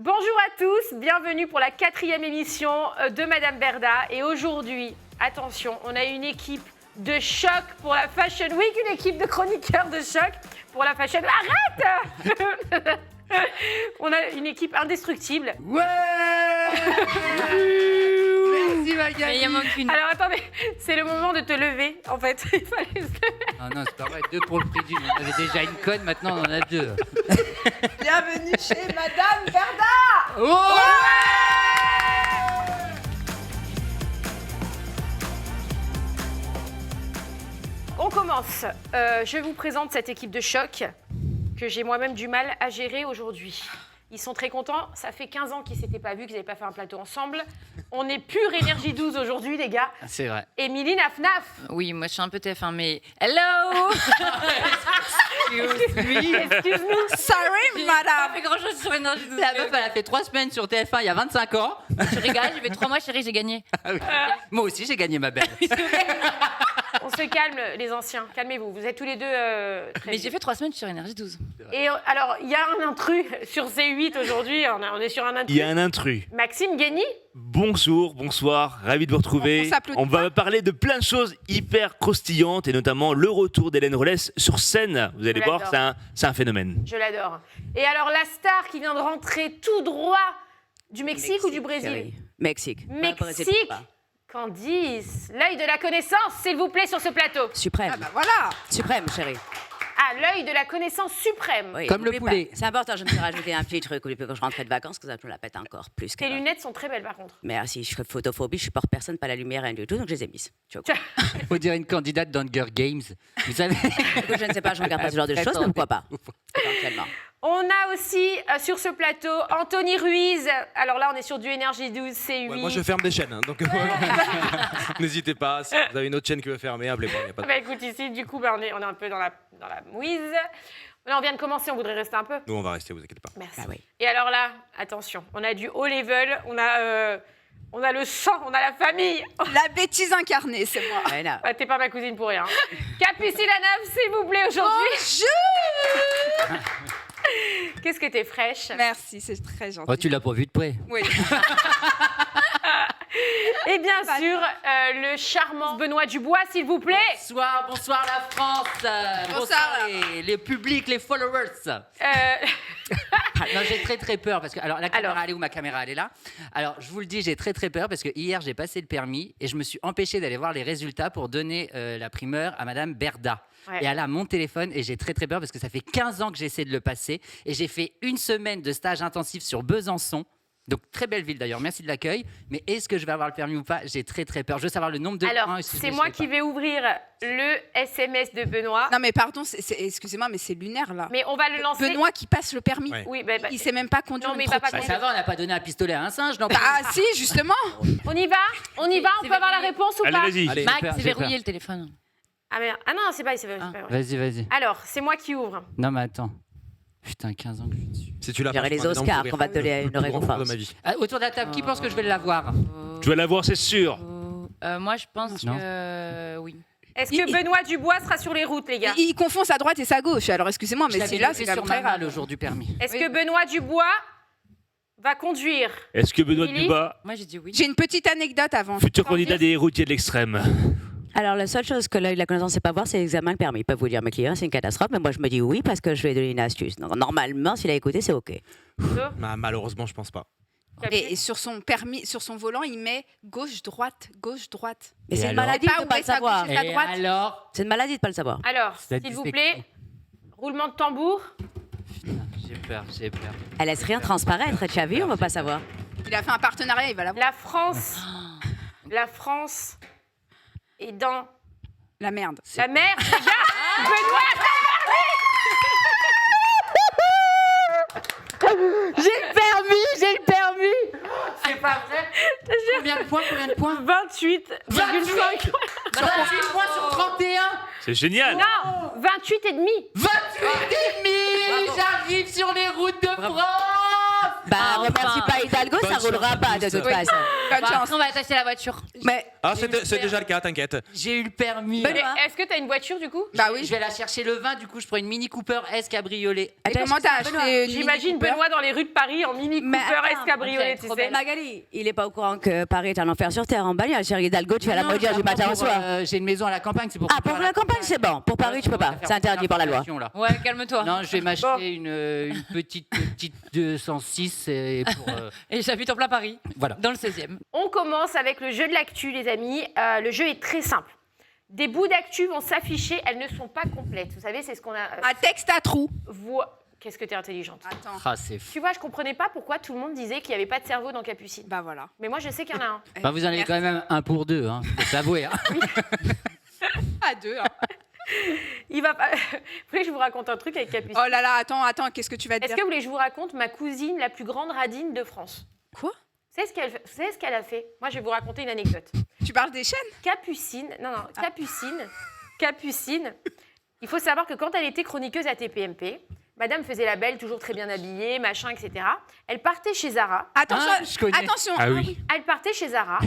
Bonjour à tous, bienvenue pour la 4e émission de Madame Berda. Et aujourd'hui, attention, on a une équipe de choc pour la Fashion Week, une équipe de chroniqueurs de choc pour la Fashion Week. Arrête. On a une équipe indestructible. Ouais. Merci Magali. Mais il manque une. Alors attendez, c'est le moment de te lever en fait. Il fallait se lever. Ah non, c'est pas vrai, 2 pour le prix d'une. On avait déjà une conne, maintenant on en a 2. Bienvenue chez Madame Berda. Oh On commence. Je vous présente cette équipe de choc que j'ai moi-même du mal à gérer aujourd'hui. Ils sont très contents. Ça fait 15 ans qu'ils ne s'étaient pas vus, qu'ils n'avaient pas fait un plateau ensemble. On est pure énergie 12 aujourd'hui, les gars. C'est vrai. Émilie Naf-Naf. Oui, moi je suis un peu TF1, mais hello. Excuse me. Sorry, Pas madame. fait grand chose sur énergie 12. La meuf, elle a fait 3 semaines sur TF1 il y a 25 ans. Je rigole, j'ai fait 3 mois, chérie, j'ai gagné. Moi aussi, j'ai gagné ma belle. On se calme, les anciens. Calmez-vous. Vous êtes tous les deux très Mais j'ai fait 3 semaines sur énergie 12. Et alors, il y a un intrus sur C8 aujourd'hui. On est sur un intrus. Il y a un intrus. Maxime Guény. Bonsoir, ravi de vous retrouver. On s'applaudit On va parler de plein de choses hyper croustillantes et notamment le retour d'Hélène Rollès sur scène. Vous allez Je voir, l'adore. c'est un phénomène. Je l'adore. Et alors, la star qui vient de rentrer tout droit du Mexique ou du Brésil? Mexique. Mexique. Candice, l'œil de la connaissance, s'il vous plaît, sur ce plateau. Suprême. Ah bah voilà. Suprême, chérie. Ah, l'œil de la connaissance suprême. Oui, Comme le n'oublie poulet. pas. C'est important, je me suis rajouté un petit truc quand je rentrais de vacances, que ça me la pète encore plus. Tes lunettes sont très belles, par contre. Merci, je suis photophobie, je supporte personne, pas la lumière, rien du tout, donc je les ai mises. Tu vois. Faut dire une candidate d'Hunger Games. Vous savez. Écoute, je ne sais pas, je regarde pas ce genre de choses, mais pourquoi pas éventuellement. On a aussi sur ce plateau Anthony Ruiz. Alors là, on est sur du Énergie 12, C8. Ouais, moi je ferme des chaînes, hein, donc n'hésitez pas, si vous avez une autre chaîne que vous fermer, appelez-moi. Y a pas de... Bah écoute, ici, du coup, on est un peu dans la mouise. Là, on vient de commencer, on voudrait rester un peu. Nous on va rester, vous inquiétez pas. Merci. Ah oui. Et alors là, attention, on a du haut level, on a le sang, on a la famille. La bêtise incarnée, c'est moi. Voilà. Ah, t'es pas ma cousine pour rien. Capucine Lanave, s'il vous plaît, aujourd'hui. Bonjour. Qu'est-ce que t'es fraîche. Merci, c'est très gentil. Oh, tu l'as pas vu de près. Oui. Et bien sûr, le charmant Benoît Dubois, s'il vous plaît. Bonsoir la France. Bonsoir. Les publics, les followers. Non, j'ai très peur parce que alors la caméra elle est où? Ma caméra elle est là. Alors je vous le dis, j'ai très peur parce que hier j'ai passé le permis et je me suis empêché d'aller voir les résultats pour donner la primeur à Madame Berda. Ouais. Et elle a mon téléphone et j'ai très peur parce que ça fait 15 ans que j'essaie de le passer et j'ai fait 1 semaine de stage intensif sur Besançon. Donc très belle ville d'ailleurs, merci de l'accueil. Mais est-ce que je vais avoir le permis ou pas? J'ai très peur. Je veux savoir le nombre de Alors, points. c'est moi qui vais ouvrir le SMS de Benoît. Non mais pardon, excusez-moi, mais c'est lunaire là. Mais on va le lancer. Benoît qui passe le permis. Ouais. Oui, bah, Il sait même pas conduire. Non, mais une il va pas trottinette. Ça va, on n'a pas donné un pistolet à un singe, non? Ah si, justement. On y va. On peut avoir la réponse ou Allez, pas? vas-y. Allez. Max, peur, c'est j'ai verrouillé peur. le téléphone. Ah, merde. Ah non, c'est pas vrai. Vas-y. Alors, c'est moi qui ouvre. Non mais attends. Putain, 15 ans que je suis dessus. Si tu l'as J'irai pas, les je prends un énorme Oscars sourire. qu'on va te donner une Le plus grand récompense. de ma vie. Ah, autour de la table, qui pense que je vais l'avoir? Tu vas la voir, c'est sûr. Moi, je pense Non. que oui. Est-ce que Benoît Dubois sera sur les routes, les gars? Il confond sa droite et sa gauche. Alors excusez-moi, mais c'est là, c'est sur comme très ma main grave. le jour du permis. Est-ce Oui. que Benoît Dubois va conduire? Est-ce que Benoît Émilie Dubois, Moi, j'ai dit oui. J'ai une petite anecdote avant. futur T'en candidat dire des routiers de l'extrême? Alors, la seule chose que l'œil de la connaissance ne sait pas voir, c'est l'examen le permis. Ils peuvent vous dire, mes clients, c'est une catastrophe, mais moi je me dis oui parce que je vais donner une astuce. Donc, normalement, s'il a écouté, c'est OK. Bah, malheureusement, je pense pas. Et sur son permis, sur son volant, il met gauche-droite, gauche-droite. Mais Et c'est une alors maladie Pas de ne où pas est le sa savoir. gauche et sa Et droite. alors? C'est une maladie de ne pas le savoir. Alors, C'est s'il vous dyslexie. plaît, roulement de tambour. J'ai peur. Elle laisse rien transparaître, tu as vu, on ne va pas savoir. Il a fait un partenariat, il va l'avoir. La France est dans La merde. la mer, les gars. Benoît, J'ai le permis. C'est pas vrai. Combien de points? 28,5. 28 points sur 31. C'est génial. Non, 28 et demi. 28 et demi. J'arrive sur les routes de France. Bah, remercie pas Hidalgo, ça ça roulera pas de toute façon. Bonne chance. Après, on va attacher la voiture. Mais Ah, c'est déjà le cas, t'inquiète. J'ai eu le permis. Mais est-ce que t'as une voiture du coup? Bah oui. Je vais la chercher le 20, du coup, je prends une Mini Cooper S cabriolet. Et comment t'as acheté une J'imagine Mini Cooper Benoît dans les rues de Paris en Mini Mais Cooper attends, S cabriolet, tu sais. Magali, il est pas au courant que Paris est un enfer sur terre en bagnole. Chérie Hidalgo, tu vas la Non, maudire du d'abord matin au pour, soir. j'ai une maison à la campagne, c'est pour. Ah, pour la campagne, c'est bon. Pour Paris, tu peux pas. C'est interdit par la loi. Là. Ouais, calme-toi. Non, je vais m'acheter une petite 206 et pour. Et j'habite en plein Paris, Voilà. dans le 16e. On commence avec le jeu de l'actu, les amis. Le jeu est très simple. Des bouts d'actu vont s'afficher, elles ne sont pas complètes. Vous savez, c'est ce qu'on a. Un texte à trous. Qu'est-ce que t'es intelligente. Attends. Ah, c'est fou. Tu vois, je comprenais pas pourquoi tout le monde disait qu'il n'y avait pas de cerveau dans Capucine. Bah voilà. Mais moi, je sais qu'il y en a un. Bah, vous en avez quand même un pour deux, hein. Faut s'avouer. Hein. À deux. Hein. Il va pas. Vous voulez que je vous raconte un truc avec Capucine? Oh là là, attends, qu'est-ce que tu vas Est-ce dire? que vous voulez que je vous raconte ma cousine la plus grande radine de France? Quoi? Vous savez ce qu'elle a fait? Moi, je vais vous raconter une anecdote. Tu parles des chaînes? Capucine, Capucine, il faut savoir que quand elle était chroniqueuse à TPMP, Madame faisait la belle, toujours très bien habillée, machin, etc. Elle partait chez Zara. Attention, Ah, je connais. attention. Ah oui. Elle partait chez Zara.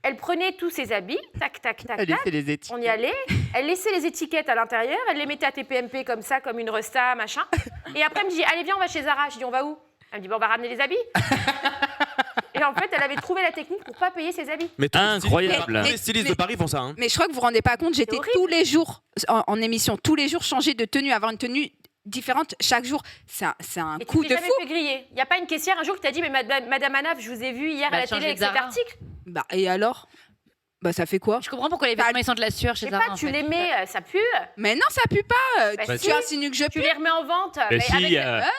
Elle prenait tous ses habits, tac, tac, tac, Elle tac. fait les études. On y allait. Elle laissait les étiquettes à l'intérieur. Elle les mettait à TPMP comme ça, comme une resta, machin. Et après, elle me dit, allez, viens, on va chez Zara. Je dis, on va où? Elle me dit, bon, on va ramener les habits. Et en fait, elle avait trouvé la technique pour pas payer ses habits. Mais tous les Incroyable. stylistes- tous les stylistes de Paris font ça. Hein. Mais je crois que vous vous rendez pas compte, j'étais horrible. tous les jours en émission, tous les jours changer de tenue, avoir une tenue différente chaque jour. C'est un Et coup tu de t'es jamais fou. fait griller. Il n'y a pas une caissière un jour qui t'a dit, mais Madame Anaf, je vous ai vu hier Bah, à la changer télé avec de cet Zara. article. Bah et alors? Bah ça fait quoi? Je comprends pourquoi les vêtements ils sentent la sueur chez Je sais Zara. pas, en tu fait. les mets, ça pue. Mais non, ça pue pas. Bah, Tu si. insinues que je Tu pue? les remets en vente. Mais mais si,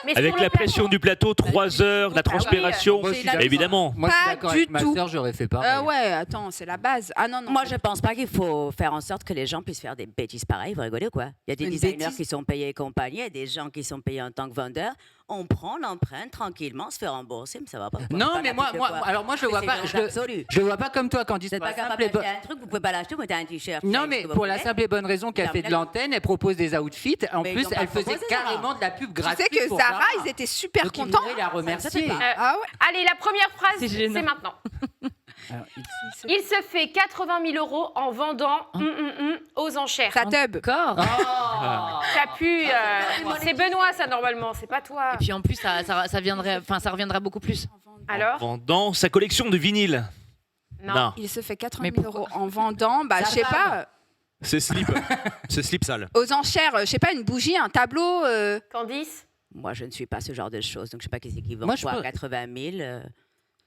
mais avec sur la le pression du plateau, 3 heures, la transpiration, Moi, je suis d'accord. évidemment. Moi, je suis Pas d'accord du avec ma tout. sœur, j'aurais fait pareil. Ouais, attends, c'est la base. Ah non, non. Moi, je pense pas qu'il faut faire en sorte que les gens puissent faire des bêtises pareilles. Vous rigolez ou quoi? Il y a des Une designers bêtise. qui sont payés et compagnie, il y a des gens qui sont payés en tant que vendeurs. On prend l'empreinte tranquillement, se fait rembourser, mais ça va pas. Non, Pas mais n'importe quoi. alors moi, je le vois Mais pas. c'est Je le, absolu. je le vois pas comme toi quand Vous tu n'êtes pas capable simple et d'acheter un truc, vous pouvez pas l'acheter, vous mettez un t-shirt. Non, faites mais ce que vous pour la voulez. simple et bonne raison qu'elle fait de l'antenne, elle propose des outfits. En Mais ils plus, ont pas elle faisait proposé, Zara. carrément de la pub Tu gratuite. sais que pour Zara, ils étaient super Donc, ils contents. devraient la remercier. Ça, c'est Ah ouais. Allez, la première phrase, C'est c'est gênant. maintenant. Alors, Il se fait 80 000 € en vendant aux enchères. Ça tub. D'accord. Ça pue. C'est Benoît, ça, normalement. C'est pas toi. Et puis en plus, ça reviendra beaucoup plus. Alors? Vendant sa collection de vinyles. Non. Il se fait 80 Mais 000 € en vendant, bah Sa je sais femme. pas, C'est slip. C'est slip sale. aux enchères, je sais pas, une bougie, un tableau. Candice? Moi, je ne suis pas ce genre de choses, donc je sais pas qui c'est qui vend Moi, je quoi, pense- 80 000.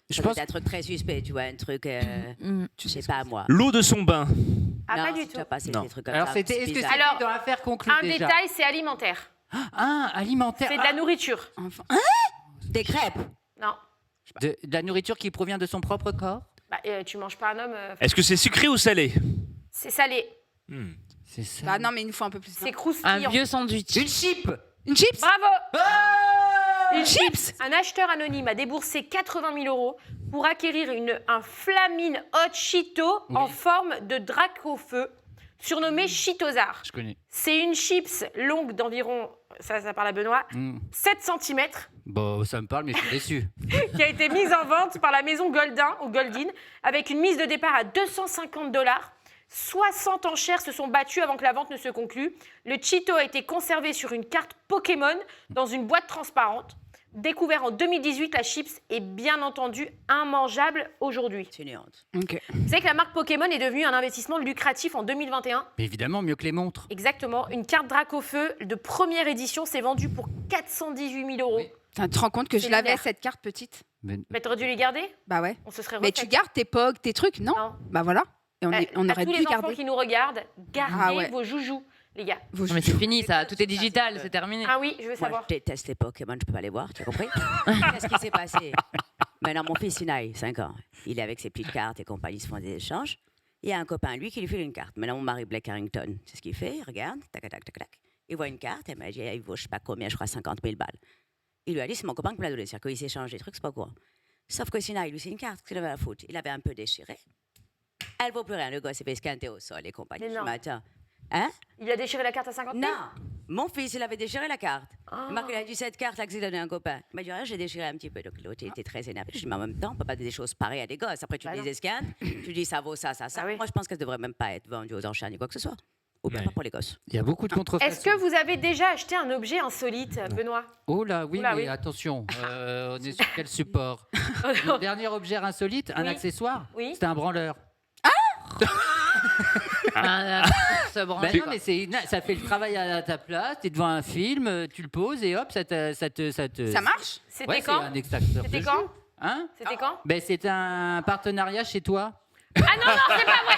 Je Ça pense- doit être un truc très suspect, tu vois, un truc. Je sais pas moi. L'eau de son bain. Ah, Non, pas du tu tout. vois pas, c'est Non. des trucs comme Alors, ça, c'était. c'est Est-ce que bizarre. c'était Alors, dans l'affaire conclue Un déjà détail, c'est alimentaire. Ah, alimentaire. C'est de la nourriture. Enfin, Des crêpes. Non. De la nourriture qui provient de son propre corps. Bah, tu manges pas un homme. Est-ce que c'est sucré ou salé? C'est salé. C'est ça. bah non, mais il nous faut un peu plus. C'est Un croustillant. vieux sandwich. Une chip. Une chips? Bravo! Une chips. Un acheteur anonyme a déboursé 80 000 € pour acquérir un Flamine Hot Cheeto en forme de drac au feu, surnommé Cheetosar. Je connais. C'est une chips longue d'environ, ça parle à Benoît, 7 cm, Bon, ça me parle, mais je suis déçu. qui a été mise en vente par la maison Goldin ou Goldin, avec une mise de départ à $250. 60 enchères se sont battues avant que la vente ne se conclue. Le Cheeto a été conservé sur une carte Pokémon dans une boîte transparente. Découvert en 2018, la chips est bien entendu immangeable aujourd'hui. C'est une honte. Ok. Vous savez que la marque Pokémon est devenue un investissement lucratif en 2021. Mais évidemment, mieux que les montres. Exactement. Une carte Dracofeu de première édition s'est vendue pour 418 000 €. Oui. Tu te rends compte que C'est je l'avais lunaire. cette carte petite? Mais t'aurais dû les garder? Bah ouais. On se serait Mais refait. tu gardes tes pogs, tes trucs, non? Non. Bah voilà. Et on, on À aurait tous dû les enfants garder. qui nous regardent, gardez Ah ouais. vos joujoux, les gars. Vos Non, mais c'est fini, ça. Tout est digital, c'est terminé. Ah oui, je veux Moi, savoir. je déteste les Pokémon, je peux pas les voir, tu as compris? Qu'est-ce qui s'est passé? Maintenant, mon fils, Sinai, 5 ans, il est avec ses petites cartes et compagnie, ils se font des échanges. Il y a un copain, lui, qui lui file une carte. Maintenant, mon mari, Blake Harrington, c'est ce qu'il fait, il regarde, tac, tac, tac, tac. Il voit une carte, il m'a dit, il vaut je sais pas combien, je crois 50 000 balles. Il lui a dit, c'est mon copain qui me l'a donné, c'est-à-dire qu'il s'échange des trucs, c'est pas quoi. Sauf que Sinai, lui, c'est une carte, qu'il avait à la faute. Il avait un peu déchiré. Elle vaut plus rien, le gosse, il fait esquinter au sol et compagnie. Mais non. Je dis, mais attends, hein? Il a déchiré la carte à 50 000? Non, Mon fils, il avait déchiré la carte. Marc, il a dit cette carte là que j'ai donnée à un copain. Il m'a dit, j'ai déchiré un petit peu. Donc l'autre, il était très énervé. Je dis, mais en même temps, on peut pas dire des choses pareilles à des gosses. Après, tu les escantes, tu dis, ça vaut ça, ça, ça. Ah oui. Moi, je pense qu'elle devrait même pas être vendue aux enchères ni quoi que ce soit. Ou bien Ouais. pas pour les gosses. Il y a beaucoup de contrefaçons. Est-ce que vous avez déjà acheté un objet insolite, Benoît? Oh là, oui, Oula, mais oui. attention, on est sur quel support? Le dernier objet insolite, un Oui. accessoire, Oui. c'était un branleur. Se branle Ben non, pas. mais ça fait le travail à ta place, t'es devant un film, tu le poses et hop, ça marche? C'était Ouais, quand? c'est un extracteur de C'était jus. quand? Hein? C'était quand? Ben, c'est un partenariat chez toi. Ah non, non, c'est pas vrai.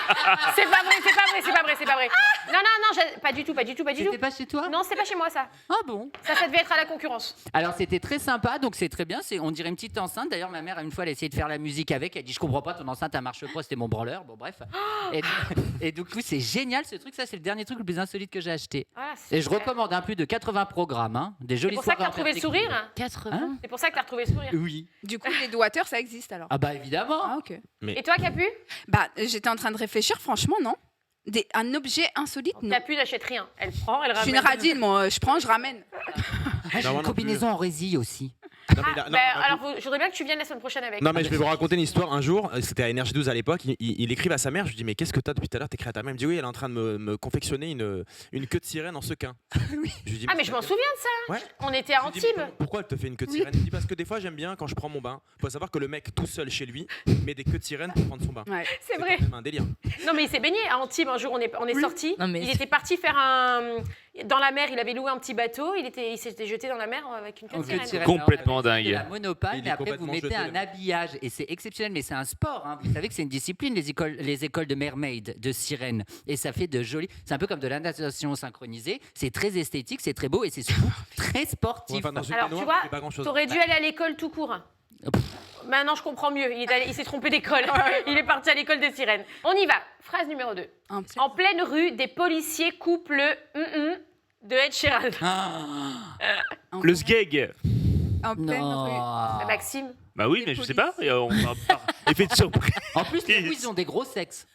C'est pas vrai, c'est pas vrai, c'est pas vrai, c'est pas vrai. Non, non, non, pas du tout, pas du tout, pas du tout. C'était pas chez toi? Non, c'est pas chez moi ça. Ah bon? Ça devait être à la concurrence. Alors c'était très sympa, donc c'est très bien. On dirait une petite enceinte. D'ailleurs, ma mère, une fois, elle a essayé de faire la musique avec. Elle dit, je comprends pas, ton enceinte, elle marche pas, c'était mon branleur. Bon, bref. Et du coup, c'est génial ce truc. Ça, c'est le dernier truc le plus insolite que j'ai acheté. Voilà, c'est Et je super. recommande plus de 80 programmes, hein, des C'est jolies pour ça que soirées t'as en retrouvé le perspective. sourire. 80. C'est pour ça que t'as retrouvé le sourire. Oui. Du coup, les doigteurs, ça existe alors. Ah bah évidemment. Ah, ok. Et toi, Capu? Bah, j'étais en train de réfléchir, franchement, non. Un objet insolite, non. Capu n'achète rien. Elle prend, elle Je suis ramène. une radine, moi. Je prends, je ramène. Ah, j'ai Non, moi une non combinaison en résille aussi. Non, mais Ah, bah, alors, je voudrais bien que tu viennes la semaine prochaine avec. Non mais je vais vous raconter une histoire. Un jour, c'était à Énergie 12 à l'époque, il écrivait à sa mère, je lui dis mais qu'est-ce que t'as depuis tout à l'heure, t'écris à ta mère. Il me dit oui, elle est en train de me confectionner une queue de sirène en sequin. Je lui dis, Ah, mais je m'en souviens de ça. Ouais. On était à Je lui dis, mais Antibes. pourquoi elle te fait une queue de sirène? Il dit parce que des fois j'aime bien quand je prends mon bain. Faut savoir que le mec tout seul chez lui met des queues de sirène pour prendre son bain. Ouais. C'est vrai. quand même un délire. Non, mais il s'est baigné à Antibes un jour. On est sortis. Non, mais- Il était parti faire un. Dans la mer, il avait loué un petit bateau. Il s'était jeté dans la mer avec une queue de En queue de sirène. sirène. Complètement Alors, dingue. c'est la monopale, Il mais est après vous complètement mettez jeté, un là. habillage et c'est exceptionnel, mais c'est un sport. Hein. Vous savez que c'est une discipline, les écoles de mermaid, de sirène, et ça fait de jolis. C'est un peu comme de la natation synchronisée. C'est très esthétique, c'est très beau et c'est surtout très sportif. Ouais, enfin, dans une Alors, baignoire, tu vois, il fait pas grand-chose. T'aurais dû aller à l'école tout court. Maintenant, je comprends mieux. Il s'est trompé d'école. Il est parti à l'école des sirènes. On y va. Phrase numéro 2. Un petit- En pleine rue, des policiers coupent le de Ed Sheeran. Le sgeg. En pleine rue. Non. Maxime. Bah oui, Les mais je sais pas. policiers. On va par effet de surprise. En plus, les coups, ils ont des gros sexes.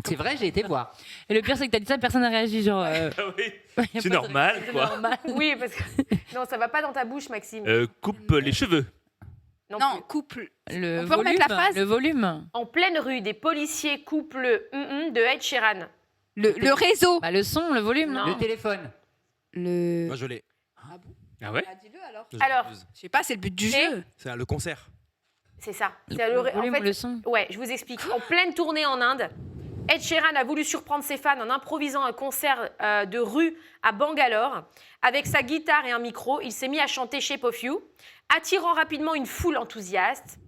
C'est vrai, j'ai été voir. Et le pire, c'est que t'as dit ça, personne n'a réagi. Genre, Ah oui. y a C'est pas de- normal, c'est quoi. normal. Oui, parce que. Non, ça va pas dans ta bouche, Maxime. Coupe les cheveux. Non Non, plus. couple. Le On peut remettre volume, la phrase le volume. En pleine rue, des policiers coupent le de Ed Sheeran. Le réseau. Bah, le son, le volume. Non. Le téléphone. Le. Moi je l'ai. Ah ouais. Bah, dis-le alors. Alors. Je sais pas, c'est le but du Et- jeu. C'est le concert. C'est ça. Le C'est volume en ou fait, le son. ouais, je vous explique. En pleine tournée en Inde, Ed Sheeran a voulu surprendre ses fans en improvisant un concert de rue à Bangalore. Avec sa guitare et un micro, il s'est mis à chanter Shape of You, attirant rapidement une foule enthousiaste.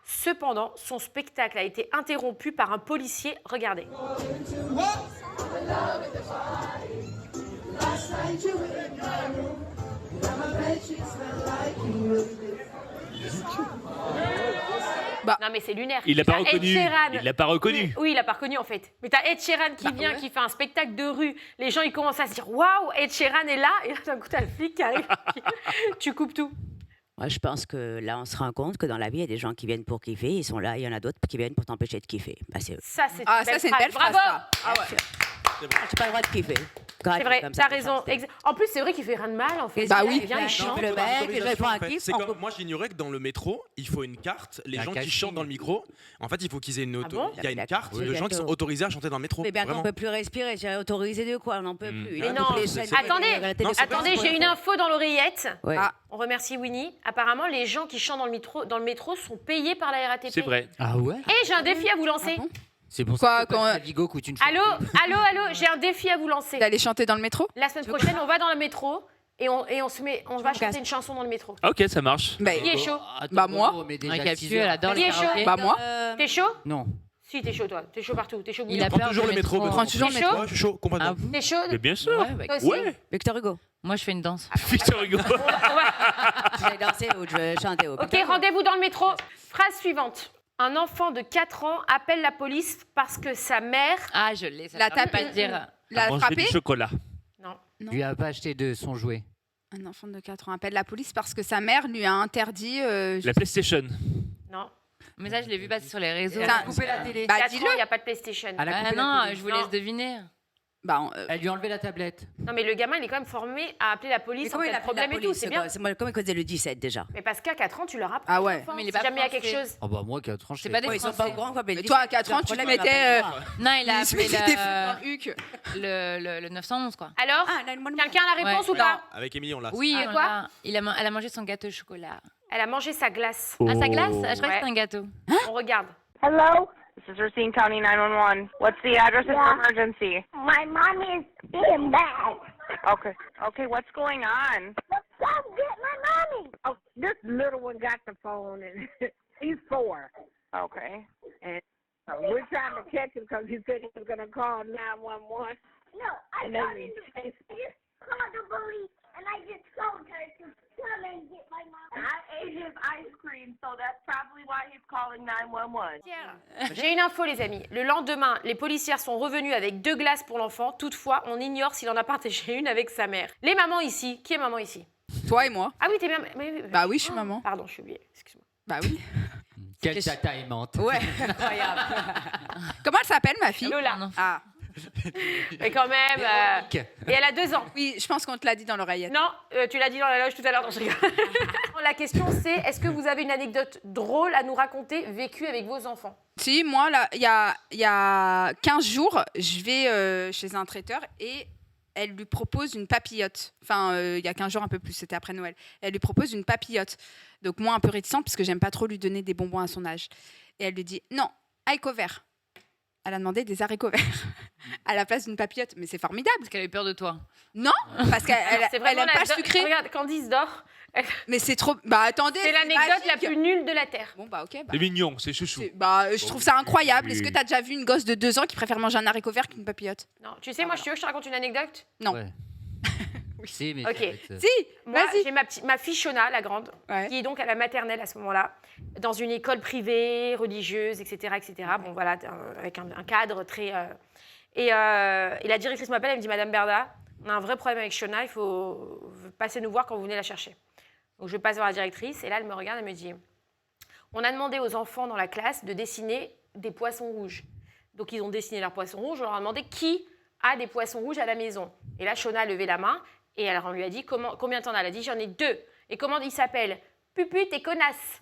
Cependant, son spectacle a été interrompu par un policier. Regardez. Non mais c'est lunaire. Il l'a pas T'as Ed reconnu. Sheeran. Il l'a pas reconnu. Oui, il l'a pas reconnu en fait. Mais t'as Ed Sheeran qui vient, qui fait un spectacle de rue. Les gens ils commencent à se dire waouh, Ed Sheeran est là. Et là d'un coup t'as le flic qui arrive. Tu coupes tout. Moi, je pense que là, on se rend compte que dans la vie, il y a des gens qui viennent pour kiffer, ils sont là, il y en a d'autres qui viennent pour t'empêcher de kiffer. Bah, c'est eux. Ça c'est Ah, ça, c'est une belle phrase. Bravo. Ça. Ah ouais. Tu n'as pas le droit de kiffer. C'est vrai, t'as raison. En plus c'est vrai qu'il fait rien de mal en fait. Bah oui. Il vient, il chante. Le mec, je réponds à un kiff. C'est comme moi j'ignorais que dans le métro, il faut une carte. Les Un gens qui casting. chantent dans le micro, en fait, il faut qu'ils aient une Ah bon il y a une carte Oui. de gens qui sont autorisés à chanter dans le métro. Mais bien qu'on Vraiment. peut plus respirer, j'ai autorisé de quoi, on n'en peut plus. Il Mais a non, coupé les c'est- chaînes. attendez, La télé- attendez, j'ai une info dans l'oreillette. Ouais. Ah. On remercie Winnie. Apparemment, les gens qui chantent dans le métro sont payés par la RATP. C'est vrai. Ah ouais. Et j'ai un défi à vous lancer. Ah bon C'est pour Quoi, ça que quand- la Vigo coûte une Allô, j'ai un défi à vous lancer. D'aller chanter dans le métro. La semaine prochaine, on va dans le métro et on va chanter casse. une chanson dans le métro. Ok, ça marche. Bah, Qui est chaud? Bah, moi. Mais Un déjà Capu, 6 elle heures. adore Qui les est chaud karaokés. Bah moi. T'es chaud? Non. Si, t'es chaud, toi. T'es chaud partout. T'es chaud Il a bouillant. peur toujours du le métro, métro. Prends toujours le T'es métro. chaud? Ouais, je suis chaud, complètement. Ah bon T'es chaud? Mais bien sûr. Ouais, bah, Toi aussi? Ouais. Victor Hugo. moi, je fais une danse. Victor Hugo. Je vais danser ou je vais chanter au Ok, rendez-vous dans le métro. Phrase suivante. Un enfant de 4 ans appelle la police parce que sa mère... Ah, je l'ai. Ça La ne pas tape- le dire. La Manger frapper. du chocolat. Non. Lui a pas acheté de son jouet. Un enfant de 4 ans appelle la police parce que sa mère lui a interdit. La PlayStation. Non. Mais ça, je l'ai vu passer sur les réseaux. Ça- Coupé la télé. Bah, 4 ans, dis-le. il n'y a pas de PlayStation. Elle a Ah coupé la non, télé. je vous Non. laisse deviner. Elle lui a enlevé la tablette. Non, mais le gamin, il est quand même formé à appeler la Mais police en comment cas il de a pris la problème et tout, police c'est bien. Comment il faisait le 17 déjà? Mais parce qu'à 4 ans, tu leur apprends. Ah ouais. l'enfant, Mais il est si pas jamais il y a français. quelque chose. Oh bah moi, 4 ans, je C'est sais pas des Ils sont pas Français. au courant quoi. Mais toi, à 4 ans, tu te mettais. Non, il a appelé Huc. le 911, quoi. Alors, Ah, là, moi, quelqu'un a la réponse Ouais. ou pas? Avec Émilie, on l'a. Oui, Ah, on quoi l'a. Elle a mangé son gâteau au chocolat. Elle a mangé sa glace. Ah, sa glace? Ah, je crois Ouais. que c'était un gâteau. On regarde. Hello? This is Racine County 911. What's the address of your emergency? My mom is being bad. Okay. Okay, what's going on? Come get my mommy. Oh, this little one got the phone, and he's 4. Okay. And we're trying to catch him because he said he was going to call 911. No, I And then called we him. I just called the police, and I just told her to come and get my mom. I ate his ice cream, so that's probably why he's calling 911. J'ai une info, les amis. Le lendemain, les policières sont revenues avec 2 glaces pour l'enfant. Toutefois, on ignore s'il en a partagé une avec sa mère. Les mamans ici. Qui est maman ici? Toi et moi. Ah oui, t'es bien. Bah oui, je suis maman. Pardon, je suis oubliée. Excuse-moi. Bah oui. Quelle tata aimante. Ouais. Comment elle s'appelle, ma fille? Lola. Un enfant. Ah. Mais quand même. Et elle a 2 ans. Oui, je pense qu'on te l'a dit dans l'oreillette. Non, tu l'as dit dans la loge tout à l'heure. Non, je rigole. La question, c'est est-ce que vous avez une anecdote drôle à nous raconter vécue avec vos enfants? Si, moi, là, il y a 15 jours, je vais chez un traiteur et elle lui propose une papillote. Enfin, il y a 15 jours, un peu plus, c'était après Noël. Elle lui propose une papillote. Donc, moi, un peu réticente, parce que j'aime pas trop lui donner des bonbons à son âge. Et elle lui dit non, haricots verts. Elle a demandé des haricots verts à la place d'une papillote. Mais c'est formidable. Parce qu'elle a eu peur de toi. Non, parce qu'elle C'est elle vraiment aime pas le sucré. Regarde, Candice dort. Mais c'est trop. Bah attendez. C'est l'anecdote la magique. plus nulle de la Terre. Bon, bah ok. Bah. C'est mignon, c'est chouchou. Bah, je trouve ça incroyable. Est-ce que Oui. t'as déjà vu une gosse de 2 ans qui préfère manger un haricot vert qu'une papillote? Non, tu sais, moi, je te raconte une anecdote. Non. Ouais. Si, mais Ok. ça va être- Si, Moi, vas-y. j'ai ma fille Shona, la grande, Ouais. qui est donc à la maternelle à ce moment-là, dans une école privée, religieuse, etc. etc. Bon, voilà, avec un cadre très... Et la directrice m'appelle, elle me dit, Madame Berda, on a un vrai problème avec Shona, il faut passer nous voir quand vous venez la chercher. Donc, je passe voir la directrice, et là, elle me regarde, elle me dit, on a demandé aux enfants dans la classe de dessiner des poissons rouges. Donc, ils ont dessiné leurs poissons rouges, on leur a demandé qui a des poissons rouges à la maison. Et là, Shona a levé la main, et alors on lui a dit, combien t'en as? Elle a dit, j'en ai 2. Et comment ils s'appellent? Pupute et connasse.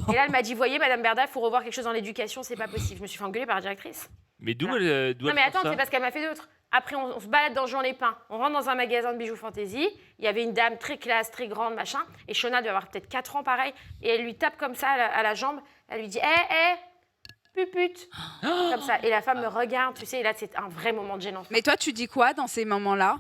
Et là, elle m'a dit, voyez, Madame Berda, il faut revoir quelque chose dans l'éducation, c'est pas possible. Je me suis fait engueuler par la directrice. Mais d'où Voilà. elle Non, mais faire attends, ça c'est parce qu'elle m'a fait d'autres. Après, on se balade dans Jean-les-Pins, on rentre dans un magasin de bijoux fantaisie, il y avait une dame très classe, très grande, machin, et Shona doit avoir peut-être 4 ans, pareil, et elle lui tape comme ça à la jambe, elle lui dit, pupute, comme ça. Et la femme me regarde, tu sais, et là, c'est un vrai moment de gênance. Mais toi, tu dis quoi dans ces moments-là?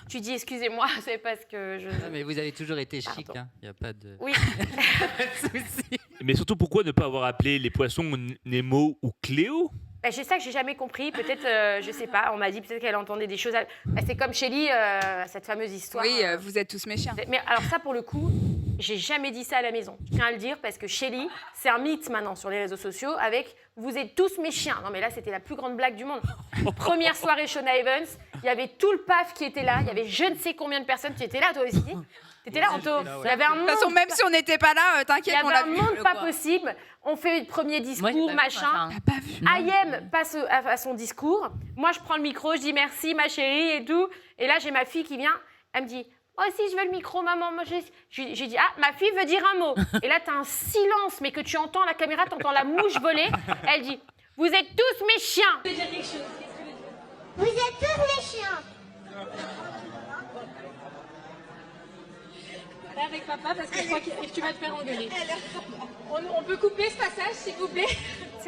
Tu dis, excusez-moi, c'est parce que je... Ah, mais vous avez toujours été chic, Pardon. hein. Il n'y a pas de... Oui. pas de souci. Mais surtout, pourquoi ne pas avoir appelé les poissons Nemo ou Cléo? Ben, c'est ça que j'ai jamais compris. Peut-être, je sais pas, on m'a dit peut-être qu'elle entendait des choses. Ben, c'est comme Shelly, cette fameuse histoire. Oui, vous êtes tous méchants. Mais alors ça, pour le coup, j'ai jamais dit ça à la maison. Je tiens à le dire parce que Shelly, c'est un mythe maintenant sur les réseaux sociaux avec « vous êtes tous mes chiens ». Non mais là, c'était la plus grande blague du monde. Première soirée Shona Evans, il y avait tout le PAF qui était là, il y avait je ne sais combien de personnes. Tu étais là toi aussi? T'étais là, Anto? Il y avait un De toute façon, monde, même si on n'était pas là, il y t'inquiète, on avait l'a un vu. monde pas possible. On fait le premier Moi, j'ai discours, pas vu, machin. T'as pas vu? Ayem passe à son discours. Moi, je prends le micro, je dis merci, ma chérie, et tout. Et là, j'ai ma fille qui vient. Elle me dit, moi aussi, je veux le micro, maman. Moi, j'ai dit, ah, ma fille veut dire un mot. Et là, tu as un silence, mais que tu entends la caméra, tu entends la mouche voler. Elle dit, vous êtes tous mes chiens. Vous êtes tous mes chiens. Avec papa parce que je crois que tu vas te faire engueuler. On peut couper ce passage, s'il vous plaît?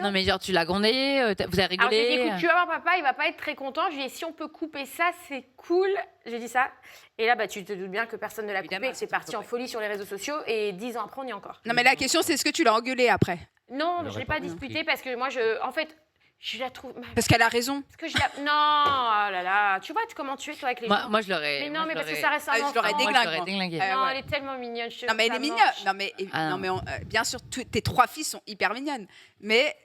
Non, mais genre, tu l'as grondé, vous avez Alors, j'ai dit, rigolé. écoute, tu vas voir papa, il va pas être très content. Je lui ai dit, si on peut couper ça, c'est cool. J'ai dit ça. Et là, bah, tu te doutes bien que personne ne l'a coupé, que c'est parti en folie sur les réseaux sociaux. Et 10 ans après, on y est encore. Non, mais la question, c'est est-ce que tu l'as engueulée après? Non, Elle je aurait l'ai pas pas compris. disputé parce que moi, en fait, je la trouve... Parce qu'elle a raison. Parce que je la... Non, oh là là. Tu vois comment tu es, toi, avec les gens? Moi, je l'aurais. Mais non, moi, mais je parce que l'aurais- ça reste un Ah, je enfant. l'aurais Moi, je déglingué, l'aurais moi. déglingué. Non, ouais. elle est tellement mignonne. Non, mais elle est ça mignonne. mange. Non, mais, Ah, non, mais bien sûr, tes 3 filles sont hyper mignonnes. Mais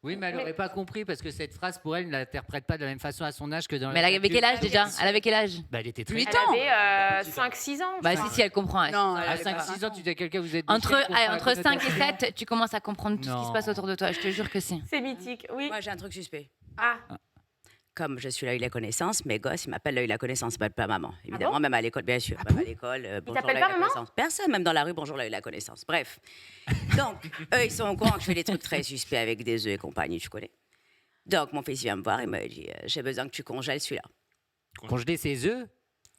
Oui, mais elle n'aurait pas compris parce que cette phrase, pour elle, ne l'interprète pas de la même façon à son âge que dans Mais elle avait quel âge déjà? Elle avait quel âge? Bah, elle était très 8 jeune. Elle avait 5-6 ans. Bah, je crois. si, elle comprend. elle. non, À elle avait pas 5-6 ans, tu dis à quelqu'un, vous êtes des Entre, chiens, comprends la entre 5 et connotation. 7, tu commences à comprendre tout ce qui se Non. passe autour de toi. Je te jure que si. C'est mythique, oui. Moi, j'ai un truc suspect. Ah, comme je suis l'œil la connaissance, mes gosses, ils m'appellent l'œil la connaissance, ils m'appellent pas maman. Évidemment, bon même à l'école, bien sûr. Ah Même bon à l'école, bonjour t'appellent l'œil pas la maman connaissance. Personne, même dans la rue, bonjour l'œil la connaissance. Bref. Donc, eux, ils sont au courant que je fais des trucs très suspects avec des œufs et compagnie, tu connais. Donc, mon fils vient me voir, il me dit j'ai besoin que tu congèles celui-là. Congeler ses œufs.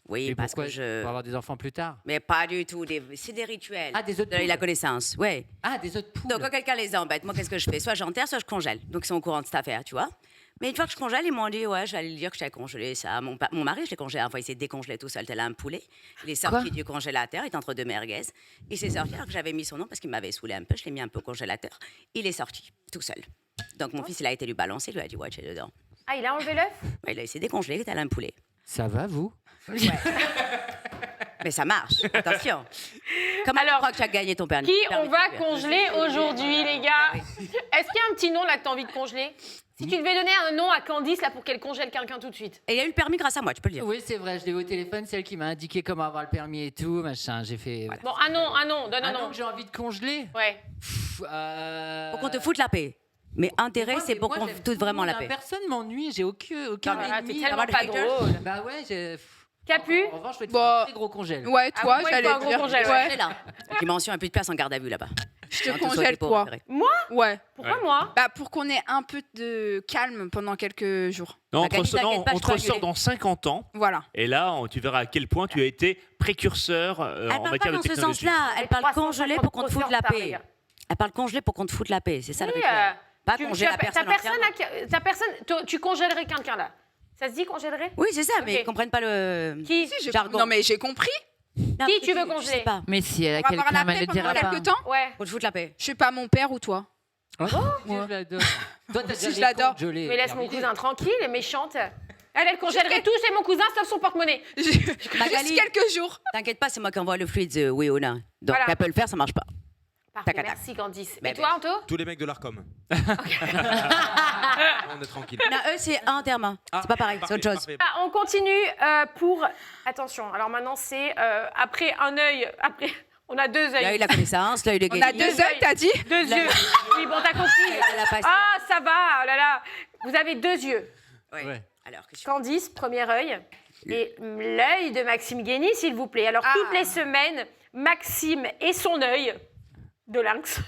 Oui, Et parce pourquoi que je. Pour avoir des enfants plus tard. Mais pas du tout. C'est des rituels. Ah, des œufs de de l'œil la poule. connaissance, ouais. Ah, des œufs de poule. Donc, quand quelqu'un les embête, moi, qu'est-ce que je fais? Soit j'enterre, soit je congèle. Donc, ils sont au courant de cette affaire, tu vois. Mais une fois que je congèle, ils m'ont dit, ouais, j'allais lui dire que j'allais congeler ça. Mon mari, je l'ai congelé. Enfin, il s'est décongelé tout seul, tel un poulet. Il est sorti du congélateur, il est entre deux merguez. Il s'est sorti alors que j'avais mis son nom parce qu'il m'avait saoulé un peu. Je l'ai mis un peu au congélateur. Il est sorti, tout seul. Donc, mon fils, il a été lui balancer, il lui a dit, ouais, tu es dedans. Ah, il a enlevé l'œuf? Ouais, il s'est décongelé, tel un poulet. Ça va, vous? Mais ça marche, attention. Comment tu crois que tu as gagné ton permis? Qui on va congeler aujourd'hui, les gars? Est-ce qu'il y a un petit nom là que tu as envie de congeler? Si tu devais donner un nom à Candice là pour qu'elle congèle quelqu'un tout de suite. Et il a eu le permis grâce à moi, tu peux le dire. Oui, c'est vrai, je l'ai eu au téléphone, c'est elle qui m'a indiqué comment avoir le permis et tout, machin. J'ai fait. Voilà. Bon, un nom, donne un nom. Que j'ai envie de congeler. Ouais. Pour qu'on te foute la paix. Mais intérêt, c'est pour qu'on foute vraiment la paix. Personne m'ennuie, j'ai aucun Ah, t'es ennemi. tellement pas drôle. Bah ouais, j'ai. Capu? En revanche, je vais te faire un très gros congèle. Ouais, toi, Ah, moi, il j'allais faut un gros dire. congèle, ouais. Là. Dimension, un peu de place en garde à vue là-bas. Je te Un tout congèle sauté pour quoi? opérer. Moi? Ouais. Pourquoi moi? Bah, pour qu'on ait un peu de calme pendant quelques jours. Non, Magali, t'inquiète pas, on je te peux ressort annuler. dans 50 ans. Voilà. Et là, tu verras à quel point tu as été précurseur Elle en parle pas matière de dans ce technologie. sens-là. Elle parle 350 congeler pour qu'on te foute la grosseurs, les paix. gars. Elle parle congeler pour qu'on te foute la paix. C'est ça le Oui, rituel. Pas tu- congeler la personne entièrement. tu congèlerais quelqu'un là. Ça se dit congèlerais? Oui, c'est ça, mais Ok. ils comprennent pas le Qui? jargon. Non, mais j'ai compris. Non, Qui mais tu veux je sais congeler? pas. Mais si elle a On va avoir quelqu'un, la mais elle paix le dira pendant pas. quelques temps. Ouais. Pour te foutre la paix. Je suis pas mon père ou toi. Oh, Dieu, je l'adore. Toi, t'as Si, déjà je des l'adore. congelés. Mais laisse mon cousin tranquille, elle est méchante. Elle congèlerait tout chez mon cousin sauf son porte-monnaie. Juste Magali. quelques jours. T'inquiète pas, c'est moi qui envoie le fluide, oui ou non. Donc, Voilà. elle peut le faire, ça marche pas. Parfait, Tac, tac. merci Candice. Ben, Et toi, Anto? Tous les mecs de l'ARCOM. On est tranquille. Non, eux, c'est enterrement. C'est pas pareil, c'est autre chose. Parfait. Ah, on continue pour... Attention, alors maintenant c'est après un œil, après... On a deux œils. L'œil, la connaissance, l'œil de On a guérison. deux œils, t'as dit? Deux yeux. Oui, bon, t'as compris. La passion. Ah, ça va, oh là là. Vous avez deux yeux. Ouais. Ouais. Alors, que Candice, premier œil. Et l'œil de Maxime Guény, s'il vous plaît. Alors, toutes les semaines, Maxime et son œil de lynx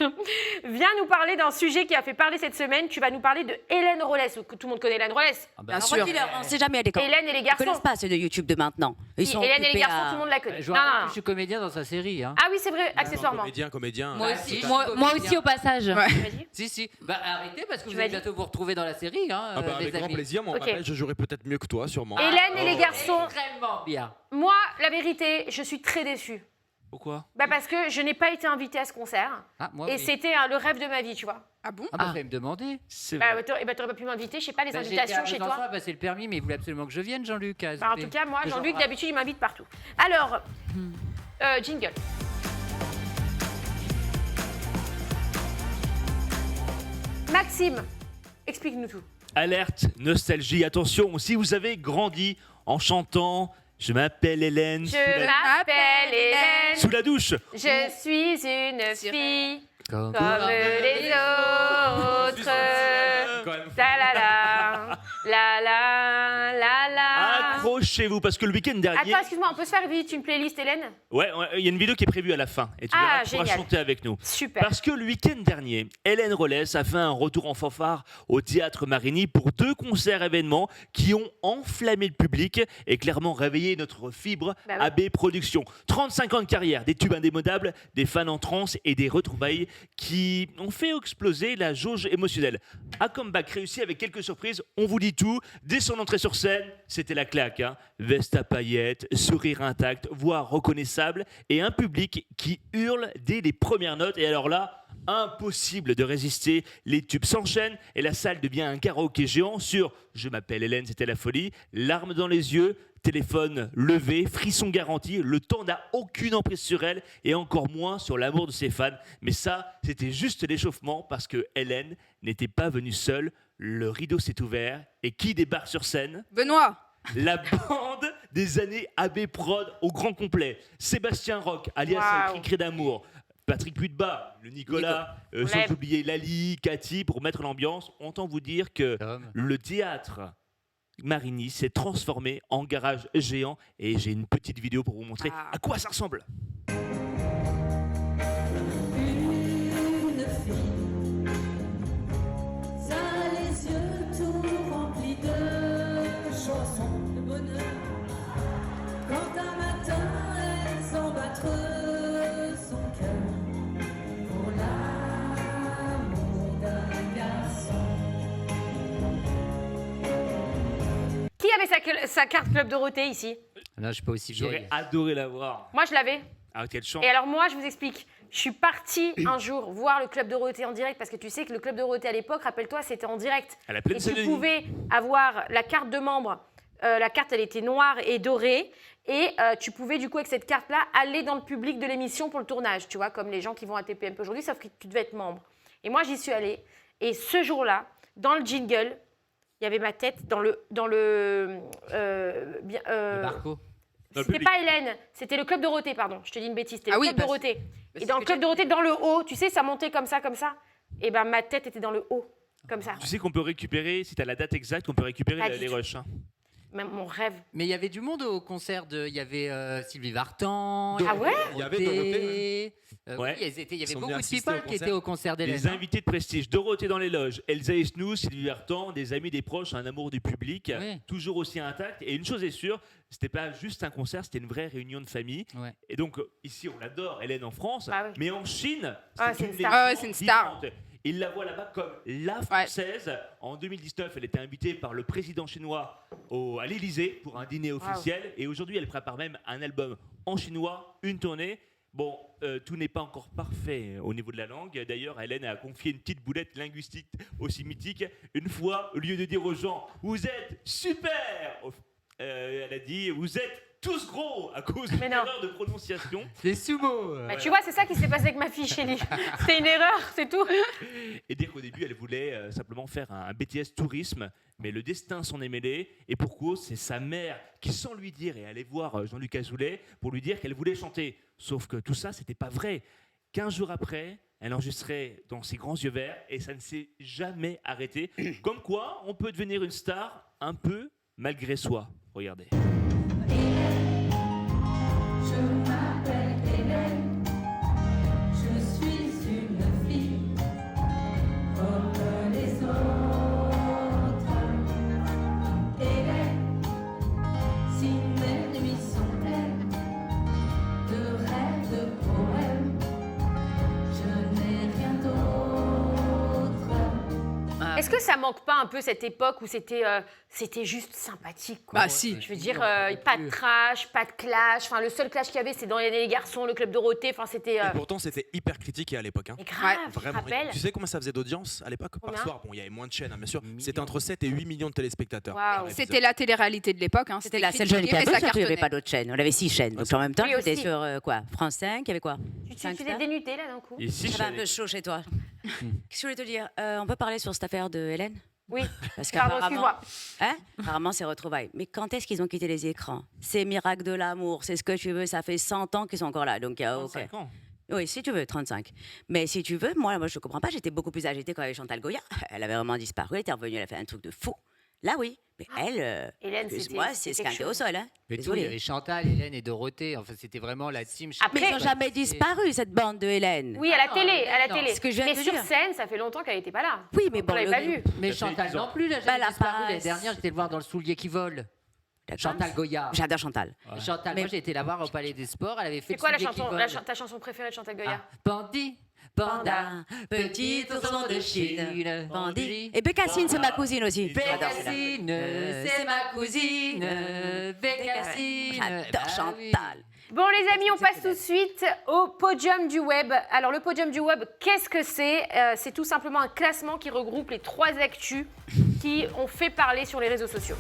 vient nous parler d'un sujet qui a fait parler cette semaine. Tu vas nous parler de Hélène Rollès. Tout le monde connaît Hélène Rollès. Ah bah, Bien Alors, sûr. redis-leur, on sait jamais à des camps. Hélène et les Ils garçons. connaissent pas ceux de YouTube de maintenant. Ils Si, sont Hélène et les occupés garçons, à- tout le monde la connaît. Je vous Non, rappelle non, que je suis comédien dans sa série. Hein. Ah oui, c'est vrai, accessoirement. Comédien. Moi Ouais, aussi, c'est moi aussi au passage. Ouais. Vas-y. Si, si. Bah arrêtez parce que vous m'as allez dit bientôt vous retrouver dans la série. Hein, Ah bah, les avec grand amis. plaisir, mais on Ok. m'appelle, je jouerai peut-être mieux que toi, sûrement. Hélène et les garçons. Extrêmement bien. Moi, la vérité, je suis très déçue. Pourquoi? Bah parce que je n'ai pas été invitée à ce concert. Ah, moi, Et oui. c'était le rêve de ma vie, tu vois. Ah bon? Ah, bah, fallait me demander. C'est Bah, vrai. t'aurais pas pu m'inviter, je sais pas, les Bah, j'étais invitations à chez Besançon toi. à passer le permis, mais il voulait absolument que je vienne, Jean-Luc. Bah, en tout cas, moi, Mais Jean-Luc, j'en- d'habitude, il m'invite partout. Alors, jingle. Maxime, explique-nous tout. Alerte, nostalgie, attention, si vous avez grandi en chantant « Je m'appelle Hélène » Je m'appelle Hélène, sous la douche, je suis une fille Comme- comme les autres. Ta la la, la la, la la. accrochez-vous parce que le week-end dernier, Attends, excuse-moi, on peut se faire vite une playlist, Hélène? ouais, il y a une vidéo qui est prévue à la fin et tu Ah, verras, tu pourras génial. chanter avec nous. Super. Parce que le week-end dernier, Hélène Rollès a fait un retour en fanfare au Théâtre Marigny pour 2 concerts événements qui ont enflammé le public et clairement réveillé notre fibre Bah oui. AB Productions. 35 ans de carrière, des tubes indémodables, des fans en transe et des retrouvailles qui ont fait exploser la jauge émotionnelle. Un comeback réussi avec quelques surprises, on vous dit tout. Dès son entrée sur scène, c'était la claque. Hein. Veste à paillettes, sourire intact, voix reconnaissable et un public qui hurle dès les premières notes. Et alors là, impossible de résister. Les tubes s'enchaînent et la salle devient un karaoké géant sur « Je m'appelle Hélène, c'était la folie », larmes dans les yeux, téléphone levé, frisson garanti, le temps n'a aucune emprise sur elle et encore moins sur l'amour de ses fans. Mais ça, c'était juste l'échauffement parce que Hélène n'était pas venue seule. Le rideau s'est ouvert et qui débarque sur scène? Benoît. La bande des années AB Prod au grand complet. Sébastien Roch, alias Waouh. Cricré d'amour. Patrick Puitba, le Nicolas, On sans l'aime. oublier Lali, Cathy, pour mettre l'ambiance. Autant vous dire que Tom. le théâtre Marigny s'est transformé en garage géant et j'ai une petite vidéo pour vous montrer à quoi ça ressemble. Une fille, ça a les yeux tout remplis de chansons de bonheur. Quand un matin elle s'embattre son cœur pour l'amour d'un garçon. Qui avait sa carte Club Dorothée ici? Non, je suis pas aussi J'aurais vieille. adoré la voir. Moi, je l'avais. Ah, quelle chance. Et alors moi, je vous explique. Je suis partie un jour voir le Club Dorothée en direct parce que tu sais que le Club Dorothée à l'époque, rappelle-toi, c'était en direct. À la Et plaine tu Saint-Denis. pouvais avoir la carte de membre. La carte, elle était noire et dorée. Et tu pouvais, du coup, avec cette carte-là, aller dans le public de l'émission pour le tournage. Tu vois, comme les gens qui vont à TPMP aujourd'hui, sauf que tu devais être membre. Et moi, j'y suis allée. Et ce jour-là, dans le jingle, il y avait ma tête dans le Barco. C'était pas Hélène, c'était le Club Dorothée, pardon. Je te dis une bêtise, c'était le Club parce- Dorothée. mais Et dans le Club Dorothée, dans le haut, tu sais, ça montait comme ça, comme ça. Et ben ma tête était dans le haut, comme ça. Tu sais qu'on peut récupérer, si tu as la date exacte, on peut récupérer Pas du les tout. rushs. Hein. Même mon rêve. Mais il y avait du monde au concert de. Il y avait Sylvie Vartan. Ah ouais Il y avait Dorothée, Ouais. Oui, il y avait sont beaucoup venus de assister au people qui concert. étaient au concert d'Hélène. Des invités de prestige, Dorothée dans les loges, Elsa Esnou, Sylvie Vartan, des amis, des proches, un amour du public, Ouais. toujours aussi intact. Et une chose est sûre, c'était pas juste un concert, c'était une vraie réunion de famille. Ouais. Et donc, ici, on l'adore, Hélène en France, Bah ouais. mais en Chine, Ah, c'est une star. Ah ouais, c'est une star. vivante. Il la voit là-bas comme la française. En 2019, elle était invitée par le président chinois à l'Élysée pour un dîner officiel. Et aujourd'hui, elle prépare même un album en chinois, une tournée. Bon, tout n'est pas encore parfait au niveau de la langue. D'ailleurs, Hélène a confié une petite boulette linguistique aussi mythique. Une fois, au lieu de dire aux gens « Vous êtes super !» elle a dit « Vous êtes tous gros !» à cause d'une Mais non. erreur de prononciation. Les sumo. Bah, tu vois, c'est ça qui s'est passé avec ma fille Chélie. C'était une erreur, c'est tout. Et dire qu'au début, elle voulait simplement faire un BTS tourisme, mais le destin s'en est mêlé. Et pour cause, c'est sa mère qui, sans lui dire, est allée voir Jean-Luc Azoulay pour lui dire qu'elle voulait chanter. Sauf que tout ça, c'était pas vrai. 15 jours après, elle enregistrait dans ses grands yeux verts et ça ne s'est jamais arrêté. Comme quoi, on peut devenir une star un peu malgré soi. Regardez. Je m'appelle Hélène, je suis une fille comme les autres. Hélène, si mes nuits sont pleines de rêves, de poèmes, je n'ai rien d'autre. Est-ce que ça manque pas un peu cette époque où c'était juste sympathique quoi. Bah si. Je veux dire, pas de trash, pas de clash. Enfin, le seul clash qu'il y avait, c'est dans les garçons, le Club Dorothée. Enfin, c'était. Et pourtant, c'était hyper critiqué à l'époque. Hein. Mais grave, tu te Vraiment. rappelles Tu sais combien ça faisait d'audience à l'époque par Combien soir? Bon, il y avait moins de chaînes, hein, bien sûr. C'était entre 7 et 8 millions de téléspectateurs. Waouh. C'était la télé-réalité de l'époque. Hein. C'était la seule chaîne qui critiqué, avait mais ça surtout, il n'y avait cartonnait. pas d'autres chaînes. On avait 6 chaînes. Donc en même temps, Oui, j'étais aussi. sur quoi France 5, il y avait quoi Tu Cinq t'es stars dénudé là d'un coup. Ici, Ça va un peu chaud chez toi. Qu'est-ce que je voulais te dire On peut parler sur cette affaire de Hélène Oui. Parce Pardon, qu'apparemment, excuse-moi. hein apparemment, c'est retrouvailles. Mais quand est-ce qu'ils ont quitté les écrans? C'est miracle de l'amour, c'est ce que tu veux. Ça fait 100 ans qu'ils sont encore là. Donc, il y a ok. 35 ans. Oui, si tu veux, 35. Mais si tu veux, moi je ne comprends pas. J'étais beaucoup plus agitée quand il y avait Chantal Goya. Elle avait vraiment disparu. Elle était revenue, elle a fait un truc de fou. Là, oui. Mais elle, Hélène, excuse-moi, c'est c'était quelque esquinté au chose. sol. Hein. Mais tout, il y Désolée. avait Chantal, Hélène et Dorothée. Enfin, c'était vraiment la team. Après- Mais ils n'ont jamais disparu, cette bande de Hélène. Oui, à la Ah, télé, non, à la non. télé. Ce que je viens Mais de te sur dire. scène, ça fait longtemps qu'elle n'était pas là. Oui, mais On bon, l'avait le- pas vue. Mais Ça fait Chantal 10 ans. non plus, elle a Bah, jamais la disparu. L'année passe. dernière, j'étais le voir dans le soulier qui vole. D'accord. Chantal Goya. J'adore Chantal. Chantal, Mais- moi j'ai été la voir au Palais des Sports. Elle avait fait C'est quoi le la soulier qui chanson, vole. ta chanson préférée de Chantal Goya? Ah, Bandit, panda, petit ourson de Chine, Bandit. Et Bécassine, c'est ma cousine aussi. Bécassine, c'est ma cousine, Bécassine. J'adore Bah Chantal. oui. Bon les amis, on passe tout de suite au podium du web. Alors le podium du web, qu'est-ce que c'est? C'est tout simplement un classement qui regroupe les 3 actus qui ont fait parler sur les réseaux sociaux.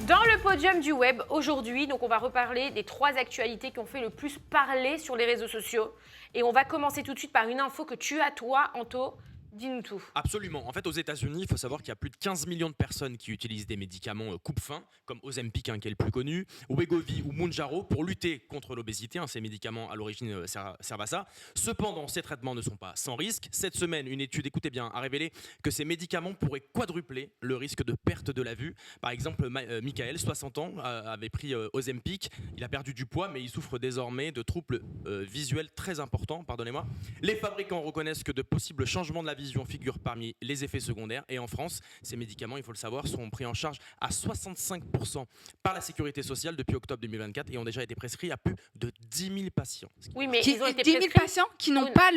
Dans le podium du web, aujourd'hui, donc on va reparler des 3 actualités qui ont fait le plus parler sur les réseaux sociaux. Et on va commencer tout de suite par une info que tu as, toi, Anto, Dis-nous tout. Absolument. En fait, aux États-Unis, il faut savoir qu'il y a plus de 15 millions de personnes qui utilisent des médicaments coupe-faim, comme Ozempic, qui est le plus connu, ou Wegovy ou Mounjaro, pour lutter contre l'obésité. Ces médicaments, à l'origine, servent à ça. Cependant, ces traitements ne sont pas sans risque. Cette semaine, une étude, écoutez bien, a révélé que ces médicaments pourraient quadrupler le risque de perte de la vue. Par exemple, Michael, 60 ans, avait pris Ozempic. Il a perdu du poids, mais il souffre désormais de troubles visuels très importants. Pardonnez-moi. Les fabricants reconnaissent que de possibles changements de la vision figurent parmi les effets secondaires. Et en France, ces médicaments, il faut le savoir, sont pris en charge à 65% par la Sécurité sociale depuis octobre 2024 et ont déjà été prescrits à plus de 10 000 patients. Oui, mais Qui- ils ont été 10 000 prescrits. patients qui n'ont pas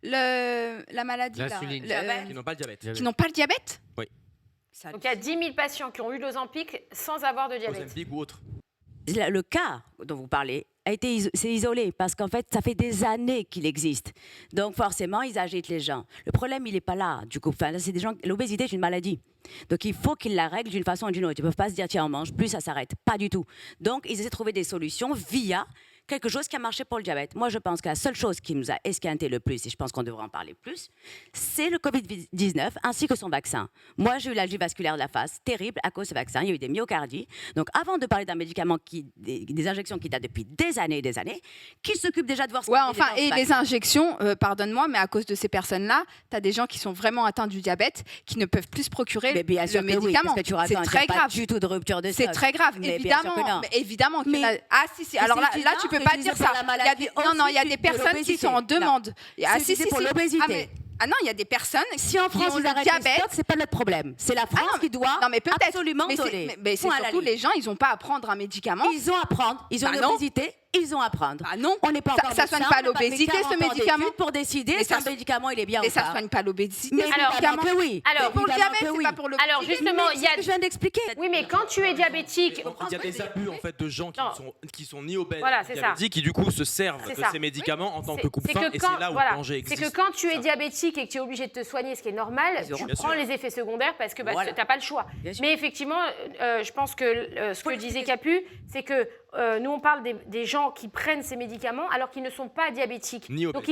la maladie, là, L'insuline. Qui n'ont pas le diabète. qui n'ont pas le diabète. Oui. Donc il y a 10 000 patients qui ont eu l'Ozempic sans avoir de diabète. Ozempic ou autre. Le cas dont vous parlez c'est isolé parce qu'en fait, ça fait des années qu'il existe. Donc forcément, ils agitent les gens. Le problème, il n'est pas là. Du coup, enfin, là, c'est des gens. L'obésité est une maladie. Donc il faut qu'ils la règlent d'une façon ou d'une autre. Ils ne peuvent pas se dire tiens, on mange plus, ça s'arrête. Pas du tout. Donc ils essaient de trouver des solutions via quelque chose qui a marché pour le diabète. Moi, je pense que la seule chose qui nous a esquinté le plus, et je pense qu'on devrait en parler plus, c'est le Covid-19 ainsi que son vaccin. Moi, j'ai eu l'algie vasculaire de la face, terrible à cause de ce vaccin. Il y a eu des myocardies. Donc, avant de parler d'un médicament, des injections qui datent depuis des années et des années, qui s'occupent déjà de voir ce Ouais, qu'il y a enfin, dedans, et ce les vaccin. injections, pardonne-moi, mais à cause de ces personnes-là, tu as des gens qui sont vraiment atteints du diabète qui ne peuvent plus se procurer Mais bien sûr le que oui, médicament. parce que tu racontes, c'est il y a très pas grave. du tout de rupture de C'est stock. très grave, Mais bien sûr évidemment. que non. Mais évidemment qu'il y en a. Mais- Ah, si, si. Mais Alors là, c'est là, tu évident peux que pas tu dire dis pour ça. la Il y a maladie des... Non, non, il y a aussi, des de personnes qui l'obésité. sont en demande. Ah, C'est dit pour si. l'obésité. Ah, mais- ah non, il y a des personnes Si en qui France ont ils le arrêtent les diabète. stocks, c'est pas notre problème. C'est la France non, qui doit Non, mais peut-être. absolument Mais c'est, donner. mais c'est Point à la surtout ligne. les gens, ils n'ont pas à prendre un médicament. Ils ont à prendre. Ils ont Bah une non. obésité. Ils ont à prendre. Bah non. On n'est pas Ça- encore ça soigne médecin, pas on n'a fait l'obésité, ce 40 ans médicament. d'études pour décider Mais si un ça- médicament il est bien Mais ou ça pas. soigne pas l'obésité. Mais ce évidemment médicament. que oui. Alors, Pour le Évidemment diabète, que c'est oui. pas pour l'obésité. Alors justement, il y a... Je viens d'expliquer. Oui, mais quand tu es diabétique... Il y a des abus en fait de gens Non. qui sont ni obèses Voilà, ni c'est ça. diabétiques qui du coup se servent C'est de ça. ces médicaments en tant C'est- que coupe-faim et c'est là où voilà, le danger c'est existe. que quand tu es diabétique et que tu es obligé de te soigner, ce qui est normal, Bien tu sûr. prends les effets secondaires parce que Voilà. tu n'as pas le choix. Bien sûr. Mais effectivement, je pense que ce que disait Capu, c'est que nous, on parle des gens qui prennent ces médicaments alors qu'ils ne sont pas diabétiques. Ni obèses.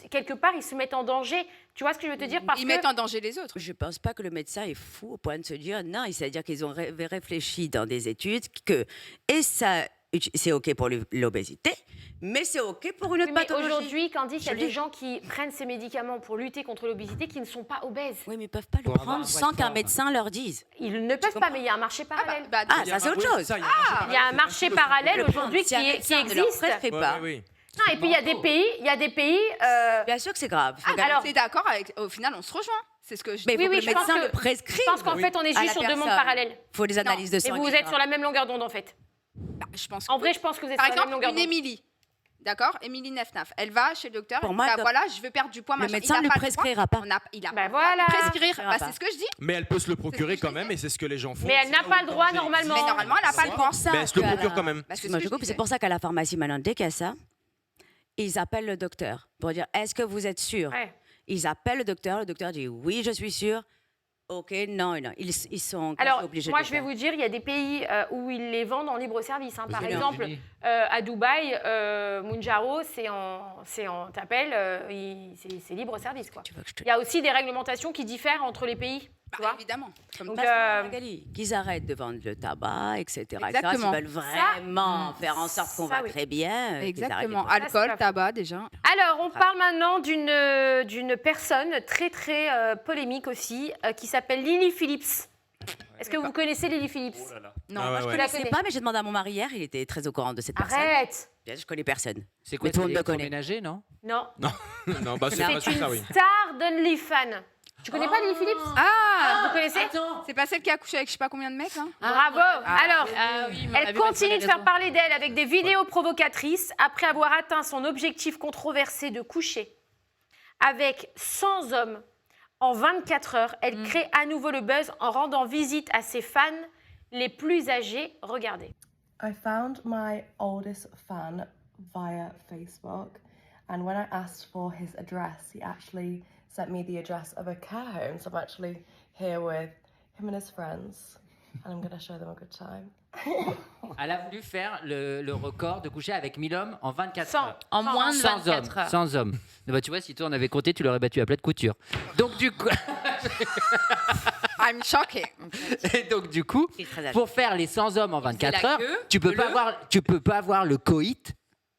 Donc, quelque part, ils se mettent en danger. Tu vois ce que je veux te dire? Parce Ils que... mettent en danger les autres. Je ne pense pas que le médecin est fou au point de se dire non, c'est-à-dire qu'ils ont réfléchi dans des études que et ça c'est OK pour l'obésité, mais c'est OK pour une autre Oui, mais pathologie. aujourd'hui, Candice, il y a Je des dis. gens qui prennent ces médicaments pour lutter contre l'obésité qui ne sont pas obèses. Oui, mais ils ne peuvent pas le Pour avoir prendre un poids sans de qu'un forme. médecin leur dise. Ils ne peuvent pas, mais il y a un marché parallèle. Ah, ça c'est autre chose. Il y a un marché parallèle aujourd'hui Si un qui médecin ne leur existe. prescrit pas. Non, et puis il y a des pays. Bien sûr que c'est grave. Ah, alors- c'est d'accord avec. Au final, on se rejoint. C'est ce que je Mais dis. il faut oui, que je le pense médecin que- le prescrive. Je pense qu'en fait, on est à juste la sur deux mondes personne. parallèles. Il faut des analyses de Et sang. vous etc. êtes sur la même longueur d'onde en fait. Bah, je pense. En que vrai, oui. je pense que vous êtes Par sur la même exemple, longueur une d'onde. Émilie. D'accord, Émilie Nefnaf. Elle va chez le docteur. Pour elle moi, dit, bah, doc- voilà, je veux perdre du poids. Le machin. médecin Il a ne pas le prescrira droit. pas. Il a Bah pas voilà. prescrire. Prescrira Bah, pas. c'est ce que je dis. Mais elle peut se le procurer quand même et c'est ce que les gens font. Mais elle n'a pas le droit normalement. Mais normalement, elle n'a pas le C'est droit. pour ça Mais elle se le qu'à procure la- quand même. Bah, c'est Moi, ce je que coupe. je C'est pour ça qu'à la pharmacie, maintenant, dès qu'il y a ça, ils appellent le docteur pour dire est-ce que vous êtes sûr? Ouais. Ils appellent le docteur dit oui, je suis sûr. OK, non. Ils sont quasi Alors, obligés moi, de je le vais faire. vous dire, il y a des pays où ils les vendent en libre service. Par Aux exemple, États-Unis. à Dubaï, Mounjaro, t'appelles, c'est libre service. Quoi. Tu veux que je te Il y a aussi des réglementations qui diffèrent entre les pays. Tu Bah, vois évidemment. Comme Donc, Parce que, Magali, qu'ils arrêtent de vendre le tabac, etc. Exactement. Ils veulent vraiment faire en sorte qu'on ça, va oui. très bien. qu'ils Exactement. arrêtent de- c'est Alcool, pas tabac, déjà. Alors, on parle maintenant d'une personne très, très polémique aussi, qui s'appelle Lily Phillips. Est-ce que vous connaissez Lily Phillips? Non, Ah ouais, moi, je ouais. Tu la Je sais connais? pas, mais j'ai demandé à mon mari hier, il était très au courant de cette personne. Arrête! Bien, je connais personne. C'est quoi, Mais tout le c'est monde le connaît. électroménager, non? Non. Non, bah c'est C'est presque une ça, oui. star d'OnlyFans. Tu connais pas Lily Phillips? Ah, Vous connaissez? c'est pas celle qui a couché avec je sais pas combien de mecs, hein Bravo! Alors, Ah oui, mais on a elle vu passer continue les de faire réseaux. parler d'elle avec des vidéos provocatrices après avoir atteint son objectif controversé de coucher avec 100 hommes en 24 heures. Elle crée à nouveau le buzz en rendant visite à ses fans les plus âgés. Regardez. I found my oldest fan via Facebook, and when I asked for his address, he actually sent me the address of a care home. So I'm actually here with him and his friends. and I'm going to show them a good time. Elle a voulu faire le record de coucher avec 1000 hommes en 24 100. heures. En moins de 24 hommes, heures. 100 hommes. Bah, tu vois, si toi on avait compté, tu l'aurais battu à plat de couture. Donc du coup, I'm shocked. et donc, du coup pour faire les 100 hommes en 24 la heures, queue, tu peux pas avoir le coït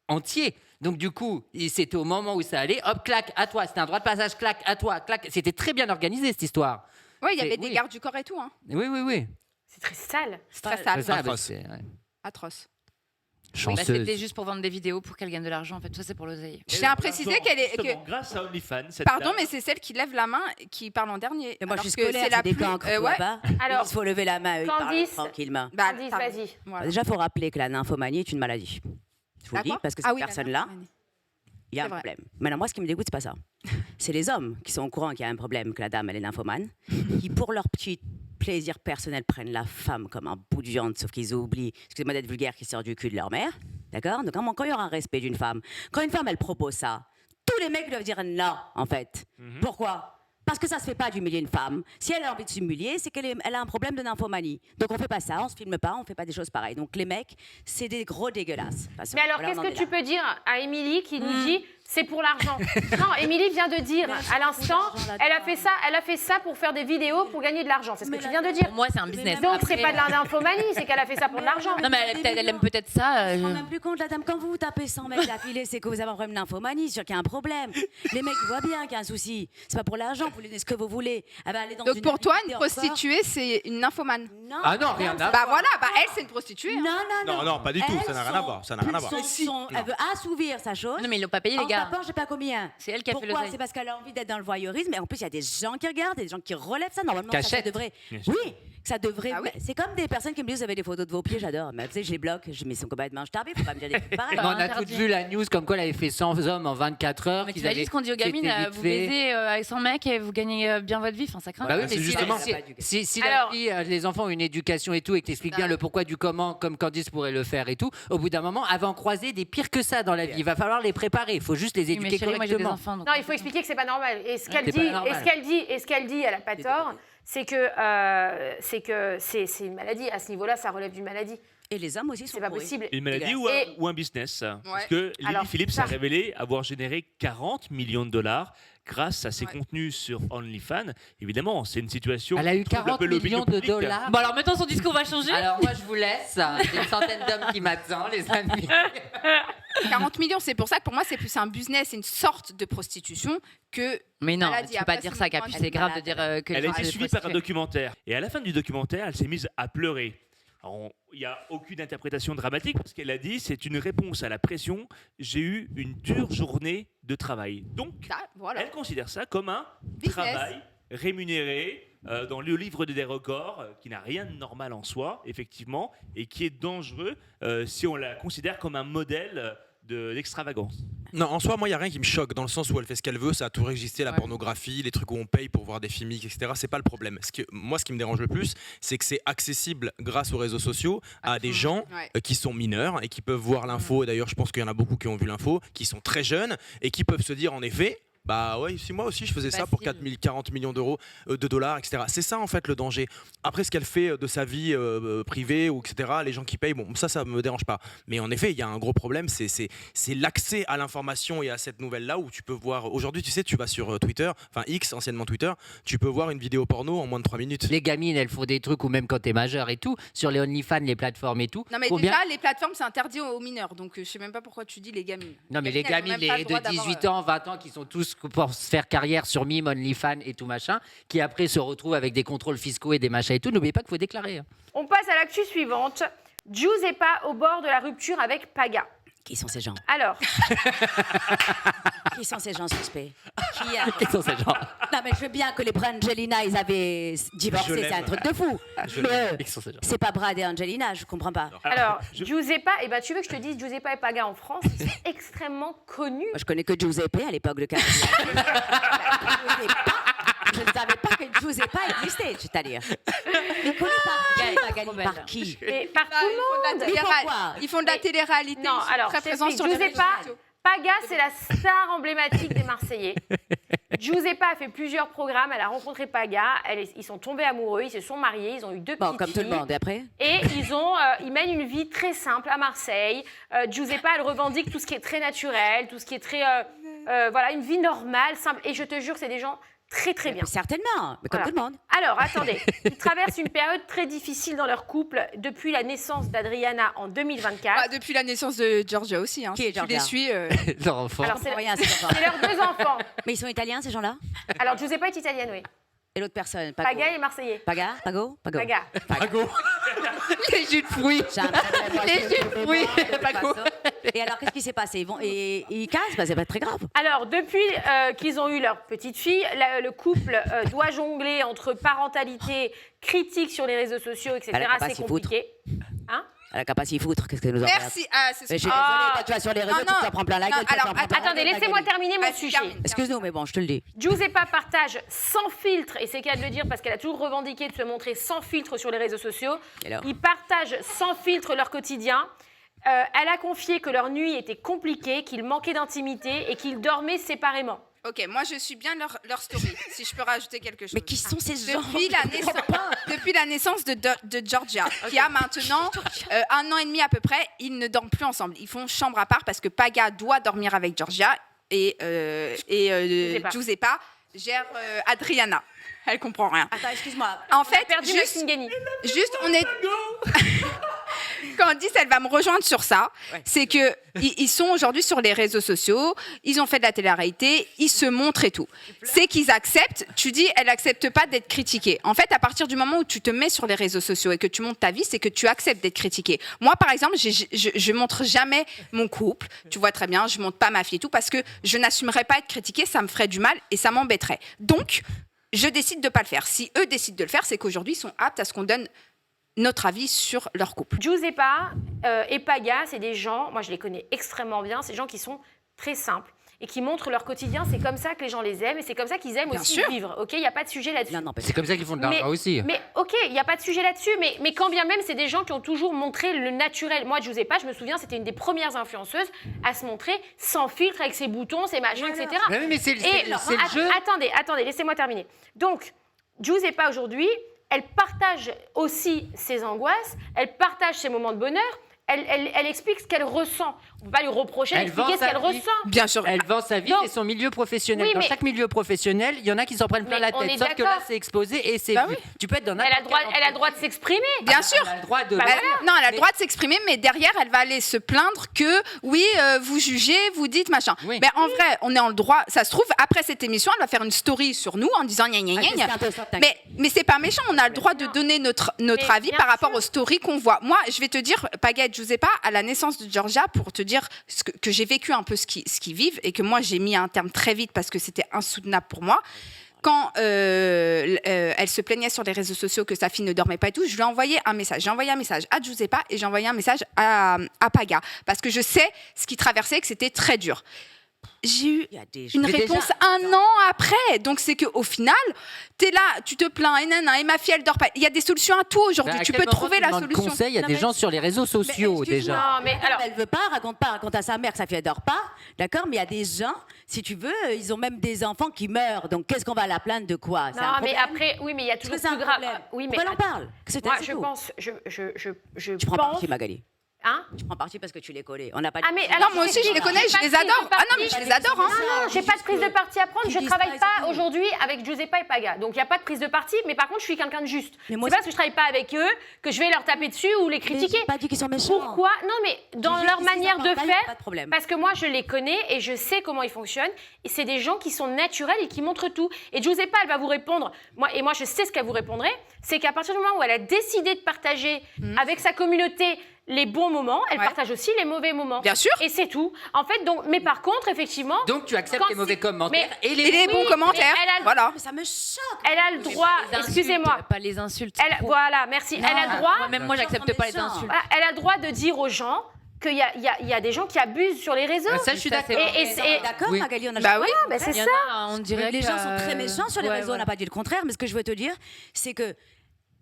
entier. Donc du coup, c'était au moment où ça allait, hop, clac, à toi. C'était un droit de passage, clac, à toi, clac. C'était très bien organisé cette histoire. Oui, il y avait C'est- des oui. gardes du corps et tout. Hein. Oui. C'est très sale. C'est très sale. Ça, bah, Atroce. c'est, ouais. Atroce. Bah, Chanceuse. c'était juste pour vendre des vidéos pour qu'elle gagne de l'argent. En fait, tout ça, c'est pour l'oseille. Je tiens à préciser qu'elle est. Justement, grâce à OnlyFans, cette Pardon, dame- mais c'est celle qui lève la main qui parle en dernier. Et moi, Alors je suis que scolaire, c'est la des plus. cancres, ouais. là-bas. Alors, Il faut lever la main, eux, ils parlent Candice. tranquillement. Bah, Candice, pardon. vas-y. Voilà. Déjà, il faut rappeler que la nymphomanie est une maladie. Je vous La le dis, quoi parce que Ah cette oui, la personne-là, nymphomanie. il y a C'est un vrai. problème. Maintenant, moi, ce qui me dégoûte, c'est pas ça. C'est les hommes qui sont au courant qu'il y a un problème, que la dame, elle est nymphomane, qui, pour leur petit plaisir personnel, prennent la femme comme un bout de viande, sauf qu'ils oublient, excusez-moi d'être vulgaire, qui sort du cul de leur mère. D'accord? Donc, quand il y aura un respect d'une femme, quand une femme, elle propose ça, tous les mecs doivent dire non, en fait. Pourquoi? Parce que ça se fait pas d'humilier une femme. Si elle a envie de s'humilier, c'est elle a un problème de nymphomanie. Donc on fait pas ça, on se filme pas, on fait pas des choses pareilles. Donc les mecs, c'est des gros dégueulasses. De toute façon, Mais alors, voilà, on en qu'est-ce que est tu là. peux dire à Émilie qui nous dit c'est pour l'argent? Non, Émilie vient de dire à l'instant, elle a fait ça pour faire des vidéos pour gagner de l'argent. C'est ce que tu viens de dire. Pour moi, c'est un business. Donc c'est Après, pas de la nymphomanie, c'est qu'elle a fait ça pour de l'argent. Non, mais elle aime peut-être ça. Je me rends même plus compte, la dame, quand vous vous tapez 100 mecs d'affilée, c'est que vous avez un problème de nymphomanie, c'est sûr qu'il y a un problème. Les mecs voient bien qu'il y a un souci. C'est pas pour l'argent, vous voulez ce que vous voulez. Elle va aller dans Donc pour toi, une activité prostituée, c'est une nymphomane. Non. Ah non, rien à Bah voilà, bah elle, c'est une prostituée. hein. Non, pas du tout, ça n'a rien à voir. Ça n'a rien à voir. Elle veut assouvir sa chose. Non, mais ils l'ont pas payé, les En gars. tapant, je sais pas combien. C'est elle qui a fait Pourquoi? l'oseille. C'est parce qu'elle a envie d'être dans le voyeurisme. Et en plus, il y a des gens qui regardent, des gens qui relèvent ça. Normalement, ça Cachette. devrait. Bien sûr. Oui, ça devrait. Ah oui. C'est comme des personnes qui me disent vous avez des photos de vos pieds, j'adore. Mais tu sais, je les bloque. Je mets son complètement starbé. Faut pas me dire des trucs pareils. Mais on a interdit. toutes vu la news comme quoi elle avait fait 100 hommes en 24 heures. Mais tu qu'ils l'as avaient- dit ce qu'on dit aux qui gamines, étaient vite vous fait. baisez avec 100 mecs et vous gagnez bien votre vie. Enfin, ça craint. Bah oui, c'est mais justement- si Alors- la fille, les enfants ont une éducation et tout, et que t'expliques bien le pourquoi du comment, comme Candice pourrait le faire et tout, au bout d'un moment, elle va en croiser des pires que ça dans la vie. Il va falloir les préparer. Il faut juste les Oui, mais éduquer chérie, moi j'ai des correctement. enfants. donc- Non, il faut expliquer que c'est pas normal. Et ce qu'elle C'est dit, pas normal. et ce qu'elle dit, elle a pas tort. C'est que c'est une maladie. À ce niveau-là, ça relève d'une maladie. Et les hommes aussi sont C'est pas pourris. possible. Une maladie Et- ou un business. Parce Ouais. que Lily Alors, Phillips ça- a révélé avoir généré 40 millions de dollars grâce à ses Ouais. contenus sur OnlyFans. Évidemment, c'est une situation. Elle a eu qui trouble un 40 peu l'opinion millions de publique. dollars. Bon, alors maintenant son discours va changer. Alors moi je vous laisse, j'ai une centaine d'hommes qui m'attendent, les amis. 40 millions, c'est pour ça que pour moi, c'est plus un business, c'est une sorte de prostitution que. Mais non, maladie. tu peux pas Après, dire c'est ça, une Capu. branche. C'est grave de dire que les Elle a gens été se suivie par un prostituent. documentaire. Et à la fin du documentaire, elle s'est mise à pleurer. Alors, il n'y a aucune interprétation dramatique parce qu'elle a dit c'est une réponse à la pression. J'ai eu une dure journée de travail. Donc, Ah, voilà. elle considère ça comme un Business. travail rémunéré dans le livre des records, qui n'a rien de normal en soi, effectivement, et qui est dangereux si on la considère comme un modèle d'extravagance. Non, en soi, moi, il n'y a rien qui me choque, dans le sens où elle fait ce qu'elle veut, ça a toujours existé, la Ouais. pornographie, les trucs où on paye pour voir des filmiques, etc. C'est pas le problème. Ce qui me dérange le plus, c'est que c'est accessible grâce aux réseaux sociaux à des gens Ouais. qui sont mineurs et qui peuvent voir l'info. Et d'ailleurs, je pense qu'il y en a beaucoup qui ont vu l'info, qui sont très jeunes et qui peuvent se dire, en effet, bah ouais, si moi aussi je faisais ça pour Facile. 40 millions d'euros, de dollars, etc. C'est ça en fait le danger. Après ce qu'elle fait de sa vie privée ou etc. Les gens qui payent, bon ça me dérange pas. Mais en effet il y a un gros problème, c'est l'accès à l'information et à cette nouvelle là où tu peux voir. Aujourd'hui tu sais tu vas sur Twitter, enfin X anciennement Twitter, tu peux voir une vidéo porno en moins de 3 minutes. Les gamines, elles font des trucs, ou même quand t'es majeur et tout, sur les OnlyFans, les plateformes et tout. Non, mais faut déjà, bien- les plateformes, c'est interdit aux mineurs. Donc, je sais même pas pourquoi tu dis les gamines. Non, mais les elles ont gamines même pas le les droit de d'avoir, 18 ans, 20 ans, qui sont tous pour se faire carrière sur Mime, OnlyFans et tout machin, qui après se retrouvent avec des contrôles fiscaux et des machins et tout. N'oubliez pas qu'il faut déclarer. hein. On passe à l'actu suivante. Giuseppa au bord de la rupture avec Paga. Qui sont ces gens? Alors, Qui sont ces gens suspects? Qui sont ces gens? Non, mais je veux bien que les Brangelina, ils avaient Je divorcé, l'aime. c'est un truc de fou. Je Mais l'aime. Qui sont ces gens? c'est pas Brad et Angelina, je comprends pas. alors je- Giuseppa, eh ben, tu veux que je te dise Giuseppa et Paga en France, ils sont extrêmement connus. Moi, je connais que Giuseppe à l'époque de Carrière. Je ne savais pas que Giuseppa existait, c'est-à-dire. Mais connu par qui, Magali, par qui? Et par Ah, tout le monde. Mais pourquoi? Ils font de la télé-réalité. Non, ils sont alors, très je présents t'explique. sur les réseaux Giuseppa, sociaux. Paga, c'est la star emblématique des Marseillais. Giuseppa a fait plusieurs programmes. Elle a rencontré Paga. Ils sont tombés amoureux. Ils se sont mariés. Ils ont eu 2 petites filles. Comme tout le monde. Et après? Et ils mènent une vie très simple à Marseille. Giuseppa, elle revendique tout ce qui est très naturel, tout ce qui est très... voilà, une vie normale, simple. Et je te jure, c'est des gens très, très bien. Certainement, mais comme tout le monde. Alors, attendez. Ils traversent une période très difficile dans leur couple depuis la naissance d'Adriana en 2024. Depuis la naissance de Giorgia aussi. Hein. Qui est Tu les Giorgia? suis. Leur enfant. Alors, c'est Rien, ces enfants. leurs 2 enfants. Mais ils sont italiens, ces gens-là? Alors, Giuseppa est italienne, oui. Et l'autre personne? Pago. Paga est marseillais. Paga? Pago? Pago. Paga. Pago. Les jus de fruits. Les jus de fruits. Pago. Et alors, qu'est-ce qui s'est passé? Ils cassent? C'est pas très grave. Alors, depuis qu'ils ont eu leur petite fille, le couple doit jongler entre parentalité, critique sur les réseaux sociaux, etc. Elle a qu'à pas C'est s'y compliqué. Hein? Elle a qu'à pas s'y foutre. Qu'est-ce qu'elle nous en Merci. Mais je suis désolée, quand tu vas sur les réseaux, tu t'en prends plein la gueule. Attendez, laissez-moi terminer mon sujet. Excuse-nous, mais bon, je te le dis. Giuseppa partage sans filtre, et c'est qu'elle de le dire parce qu'elle a toujours revendiqué de se montrer sans filtre sur les réseaux sociaux. Ils partagent sans filtre leur quotidien. Elle a confié que leur nuit était compliquée, qu'ils manquaient d'intimité et qu'ils dormaient séparément. Ok, moi je suis bien leur story, si je peux rajouter quelque chose. Mais qui sont ces gens? Depuis la naissance de Giorgia, qui a maintenant 1 an et demi à peu près, ils ne dorment plus ensemble. Ils font chambre à part parce que Paga doit dormir avec Giorgia et Giuseppa gère Adriana. Elle comprend rien. Attends, excuse-moi. En fait, perdu juste on est... Candice, elle va me rejoindre sur ça. Ouais. C'est que ils sont aujourd'hui sur les réseaux sociaux, ils ont fait de la télé-réalité, ils se montrent et tout. C'est qu'ils acceptent. Tu dis, elle accepte pas d'être critiquée. En fait, à partir du moment où tu te mets sur les réseaux sociaux et que tu montes ta vie, c'est que tu acceptes d'être critiquée. Moi, par exemple, je montre jamais mon couple. Tu vois très bien, je montre pas ma fille et tout parce que je n'assumerais pas être critiquée, ça me ferait du mal et ça m'embêterait. Donc, je décide de pas le faire. Si eux décident de le faire, c'est qu'aujourd'hui, ils sont aptes à ce qu'on donne notre avis sur leur couple. Giuseppa et Paga, c'est des gens, moi je les connais extrêmement bien, c'est des gens qui sont très simples et qui montrent leur quotidien. C'est comme ça que les gens les aiment et c'est comme ça qu'ils aiment aussi vivre. Ok, il n'y a pas de sujet là-dessus. C'est comme ça qu'ils font de l'argent aussi. Mais ok, il n'y a pas de sujet là-dessus. Mais quand bien même, c'est des gens qui ont toujours montré le naturel. Moi, Giuseppa, je me souviens, c'était une des premières influenceuses à se montrer sans filtre, avec ses boutons, ses machins, etc. Mais c'est le jeu. Attendez, laissez-moi terminer. Donc, Giuseppa aujourd'hui, elle partage aussi ses angoisses, elle partage ses moments de bonheur, elle explique ce qu'elle ressent. On ne peut pas lui reprocher d'expliquer ce qu'elle ressent. Bien sûr. Elle vend sa vie et son milieu professionnel. Dans chaque milieu professionnel, il y en a qui s'en prennent plein la tête. Sauf que là, c'est exposé et c'est vu. Tu peux être dans n'importe quel Elle a le droit de s'exprimer. Bien sûr. Elle a le droit de... Non, elle a le droit de s'exprimer, mais derrière, elle va aller se plaindre que, oui, vous jugez, vous dites, machin. Oui. Mais en vrai, on est en le droit. Ça se trouve, après cette émission, elle va faire une story sur nous en disant gna gna gna gna. Mais c'est pas méchant. On a le droit de donner notre avis par rapport aux stories qu'on voit. Moi, je vais te dire, Paga et Giuseppa, à la naissance de Giorgia, pour te dire que j'ai vécu un peu ce qu'ils vivent et que moi, j'ai mis un terme très vite parce que c'était insoutenable pour moi. Quand elle se plaignait sur les réseaux sociaux que sa fille ne dormait pas et tout, je lui ai envoyé un message. J'ai envoyé un message à Giuseppa et j'ai envoyé un message à Paga parce que je sais ce qu'ils traversaient, que c'était très dur. J'ai eu une réponse 1 an après. Donc, c'est qu'au final, tu es là, tu te plains, et ma fille, elle dort pas. Il y a des solutions à tout aujourd'hui. Tu peux trouver la solution. Conseil, il y a des gens sur les réseaux sociaux déjà. Non, mais alors, elle veut pas, raconte à sa mère que sa fille, elle dort pas. D'accord, mais il y a des gens, si tu veux, ils ont même des enfants qui meurent. Donc, qu'est-ce qu'on va la plaindre de quoi? Non, mais après, oui, mais il y a toujours plus grave. Oui, mais pourquoi elle en parle? Moi, je pense. Tu prends parti, Magali. Hein? Tu prends parti parce que tu les connais. On n'a pas. Non, moi aussi je les connais, je les adore. Ah non, mais je les adore. Non, j'ai pas de prise de parti à prendre. Je travaille pas aujourd'hui avec Giuseppa et Paga. Donc il n'y a pas de prise de parti. Mais par contre, je suis quelqu'un de juste. C'est pas parce que je travaille pas avec eux que je vais leur taper dessus ou les critiquer. J'ai pas dit qu'ils sont méchants. Pourquoi? Non, mais dans leur manière de faire. Pas de problème. Parce que moi, je les connais et je sais comment ils fonctionnent. Et c'est des gens qui sont naturels et qui montrent tout. Et Giuseppa, elle va vous répondre. Moi, je sais ce qu'elle vous répondrait. C'est qu'à partir du moment où elle a décidé de partager avec sa communauté les bons moments, elle partage aussi les mauvais moments. Bien sûr. Et c'est tout. En fait, donc, mais par contre, effectivement... Donc, tu acceptes les mauvais commentaires et les bons commentaires. Voilà. Mais ça me choque. Elle a le droit... Excusez-moi. Pas les insultes. Voilà, merci. Non, elle a le droit... Même moi, j'accepte pas les insultes. Elle a le droit de dire aux gens qu'il y a des gens qui abusent sur les réseaux. Ça, je suis d'accord. D'accord, Magali, on a bah oui, c'est ça. On dirait les gens sont très méchants sur les réseaux, on n'a pas dit le contraire, mais ce que je veux te dire, c'est que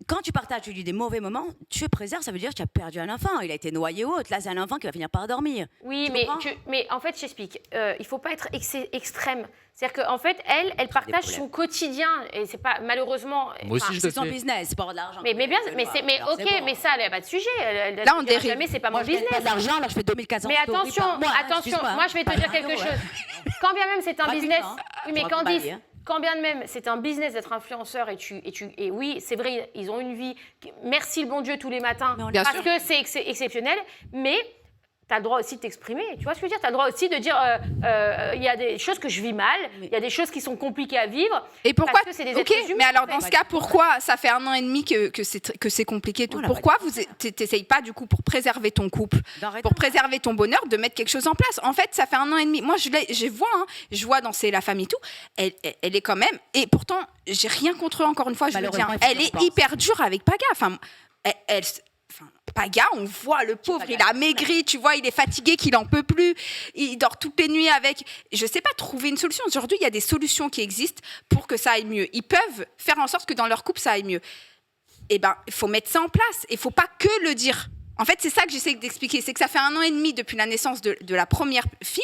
quand tu partages tu dis des mauvais moments, tu préserves, ça veut dire que tu as perdu un enfant. Il a été noyé ou autre. Là, c'est un enfant qui va finir par dormir. Oui, Tu mais, comprends mais en fait, je t'explique. Il ne faut pas être extrême. C'est-à-dire qu'en fait, elle partage son quotidien. Et c'est pas, malheureusement... Moi aussi, je C'est le son fais. business, c'est pas de l'argent. Mais bien, mais Alors, ok, c'est bon. mais ça, elle n'a pas de sujet. Là, on dérive. Jamais, c'est pas Moi, mon je gagne business. pas d'argent, là, je fais 2400 Mais stories attention, par mois, hein, attention, excuse-moi, moi je vais te pas dire grave, quelque ouais. chose. Quand bien même c'est un business, Gratuitement, oui, mais je raconte ma vie, hein. quand bien même c'est un business d'être influenceur et oui, c'est vrai, ils ont une vie. Merci le bon Dieu tous les matins Mais on- Bien parce sûr. que c'est exceptionnel, mais tu as le droit aussi de t'exprimer. Tu vois ce que je veux dire? Tu as le droit aussi de dire il y a des choses que je vis mal, il y a des choses qui sont compliquées à vivre. Et pourquoi Parce que c'est des Ok, êtres humains, mais alors en fait. dans ce cas, pourquoi ça fait 1 an et demi que c'est compliqué et tout? Voilà, Pourquoi vous t'essayes pas du coup pour préserver ton couple, D'arrêter. pour préserver ton bonheur, de mettre quelque chose en place? En fait, ça fait 1 an et demi. Moi, je vois dans C'est la famille tout. Elle est quand même. Et pourtant, j'ai rien contre eux. Encore une fois, je le tiens. Malheureusement, il faut Elle qu'on est pense. hyper dure avec Paga. Enfin, Paga, on voit le pauvre, il a maigri, tu vois, il est fatigué, qu'il en peut plus, il dort toutes les nuits avec. Je sais pas, trouver une solution. Aujourd'hui, il y a des solutions qui existent pour que ça aille mieux. Ils peuvent faire en sorte que dans leur couple, ça aille mieux. Eh ben, il faut mettre ça en place. Il faut pas que le dire. En fait, c'est ça que j'essaie d'expliquer. C'est que ça fait 1 an et demi depuis la naissance de la première fille